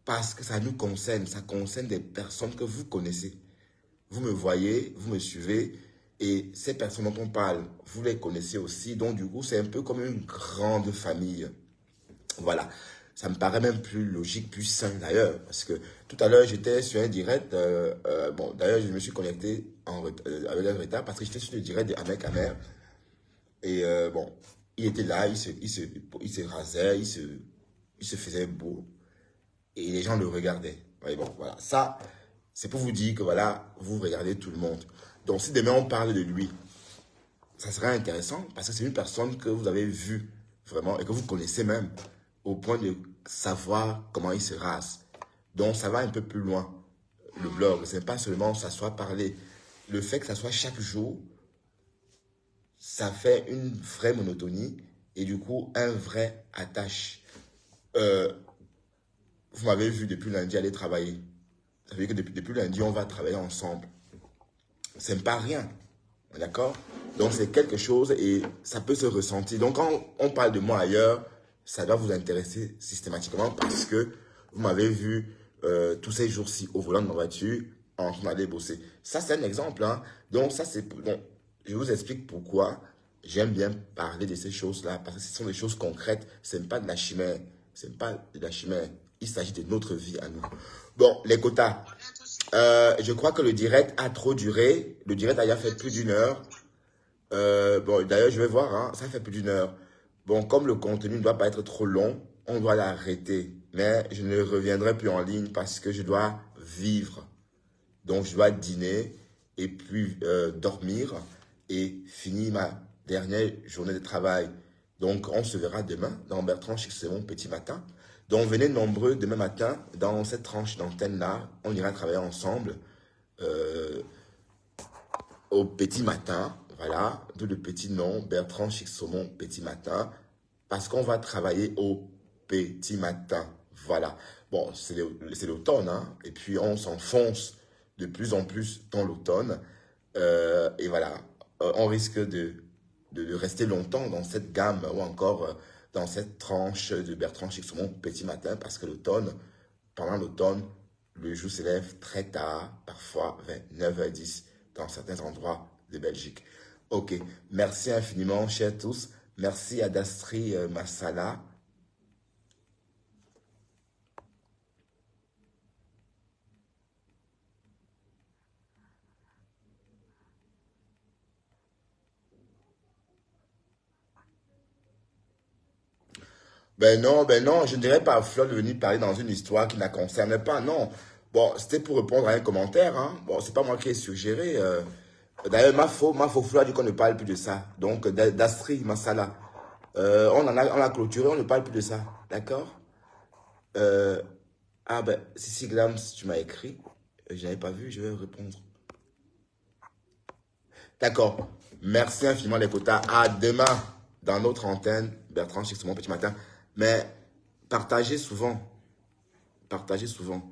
Parce que ça nous concerne, ça concerne des personnes que vous connaissez. Vous me voyez, vous me suivez et ces personnes dont on parle, vous les connaissez aussi. Donc du coup, c'est un peu comme une grande famille. Voilà. Ça me paraît même plus logique, plus sain d'ailleurs. Parce que tout à l'heure, j'étais sur un direct. Bon, d'ailleurs, je me suis connecté avec un retard parce que j'étais sur le direct avec Amer. Et bon, il était là, il se rasait, il se faisait beau. Et les gens le regardaient. Ouais, bon, voilà. Ça, c'est pour vous dire que voilà, vous regardez tout le monde. Donc, si demain on parle de lui, ça serait intéressant parce que c'est une personne que vous avez vue vraiment et que vous connaissez même au point de savoir comment il se rase. Donc, ça va un peu plus loin. Le blog, c'est pas seulement s'asseoir parler. Le fait que ça soit chaque jour, ça fait une vraie monotonie et du coup, un vrai attache. Euh, Vous m'avez vu depuis lundi aller travailler. Ça veut dire que depuis lundi, on va travailler ensemble. C'est pas rien. D'accord? Donc, c'est quelque chose et ça peut se ressentir. Donc, quand on parle de moi ailleurs, ça doit vous intéresser systématiquement parce que vous m'avez vu tous ces jours-ci au volant de ma voiture en train d'aller bosser. Ça, c'est un exemple. Hein. Donc, ça, c'est. Bon, je vous explique pourquoi j'aime bien parler de ces choses-là parce que ce sont des choses concrètes. Ce n'est pas de la chimère. Ce n'est pas de la chimère. Il s'agit de notre vie à nous. Bon, les quotas. Je crois que le direct a trop duré. Le direct a déjà fait plus d'une heure. Bon, d'ailleurs, je vais voir, hein, ça fait plus d'une heure. Bon, comme le contenu ne doit pas être trop long, on doit l'arrêter. Mais je ne reviendrai plus en ligne parce que je dois vivre. Donc, je dois dîner et puis dormir et finir ma dernière journée de travail. Donc, on se verra demain dans Bertrand Chixemon Petit Matin. Donc, venez nombreux demain matin dans cette tranche d'antenne-là. On ira travailler ensemble au Petit Matin. Voilà, d'où le petit nom, Bertrand Chixomon Petit Matin. Parce qu'on va travailler au Petit Matin. Voilà. Bon, c'est l'automne, hein. Et puis, on s'enfonce de plus en plus dans l'automne. Et voilà, on risque de rester longtemps dans cette gamme ou encore dans cette tranche de Bertrand Chixomon Petit Matin parce que l'automne, pendant l'automne, le jour se lève très tard, parfois vers 9h10 dans certains endroits de Belgique. Ok, merci infiniment, chers tous. Merci à Dastri Massala. Ben non, je ne dirais pas à Fleur de venir parler dans une histoire qui ne la concerne pas, non. Bon, c'était pour répondre à un commentaire, hein. Bon, c'est pas moi qui ai suggéré. D'ailleurs, ma faux Fleur a dit qu'on ne parle plus de ça. Donc, Dastri Massala, on a clôturé, on ne parle plus de ça. D'accord? Euh, ah ben, Sissi Glams, tu m'as écrit. Je n'avais pas vu, je vais répondre. D'accord. Merci infiniment les quotas. À demain dans notre antenne, Bertrand Chixomon Petit Matin. Mais partagez souvent. Partagez souvent.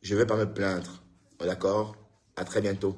Je ne vais pas me plaindre. D'accord? À très bientôt.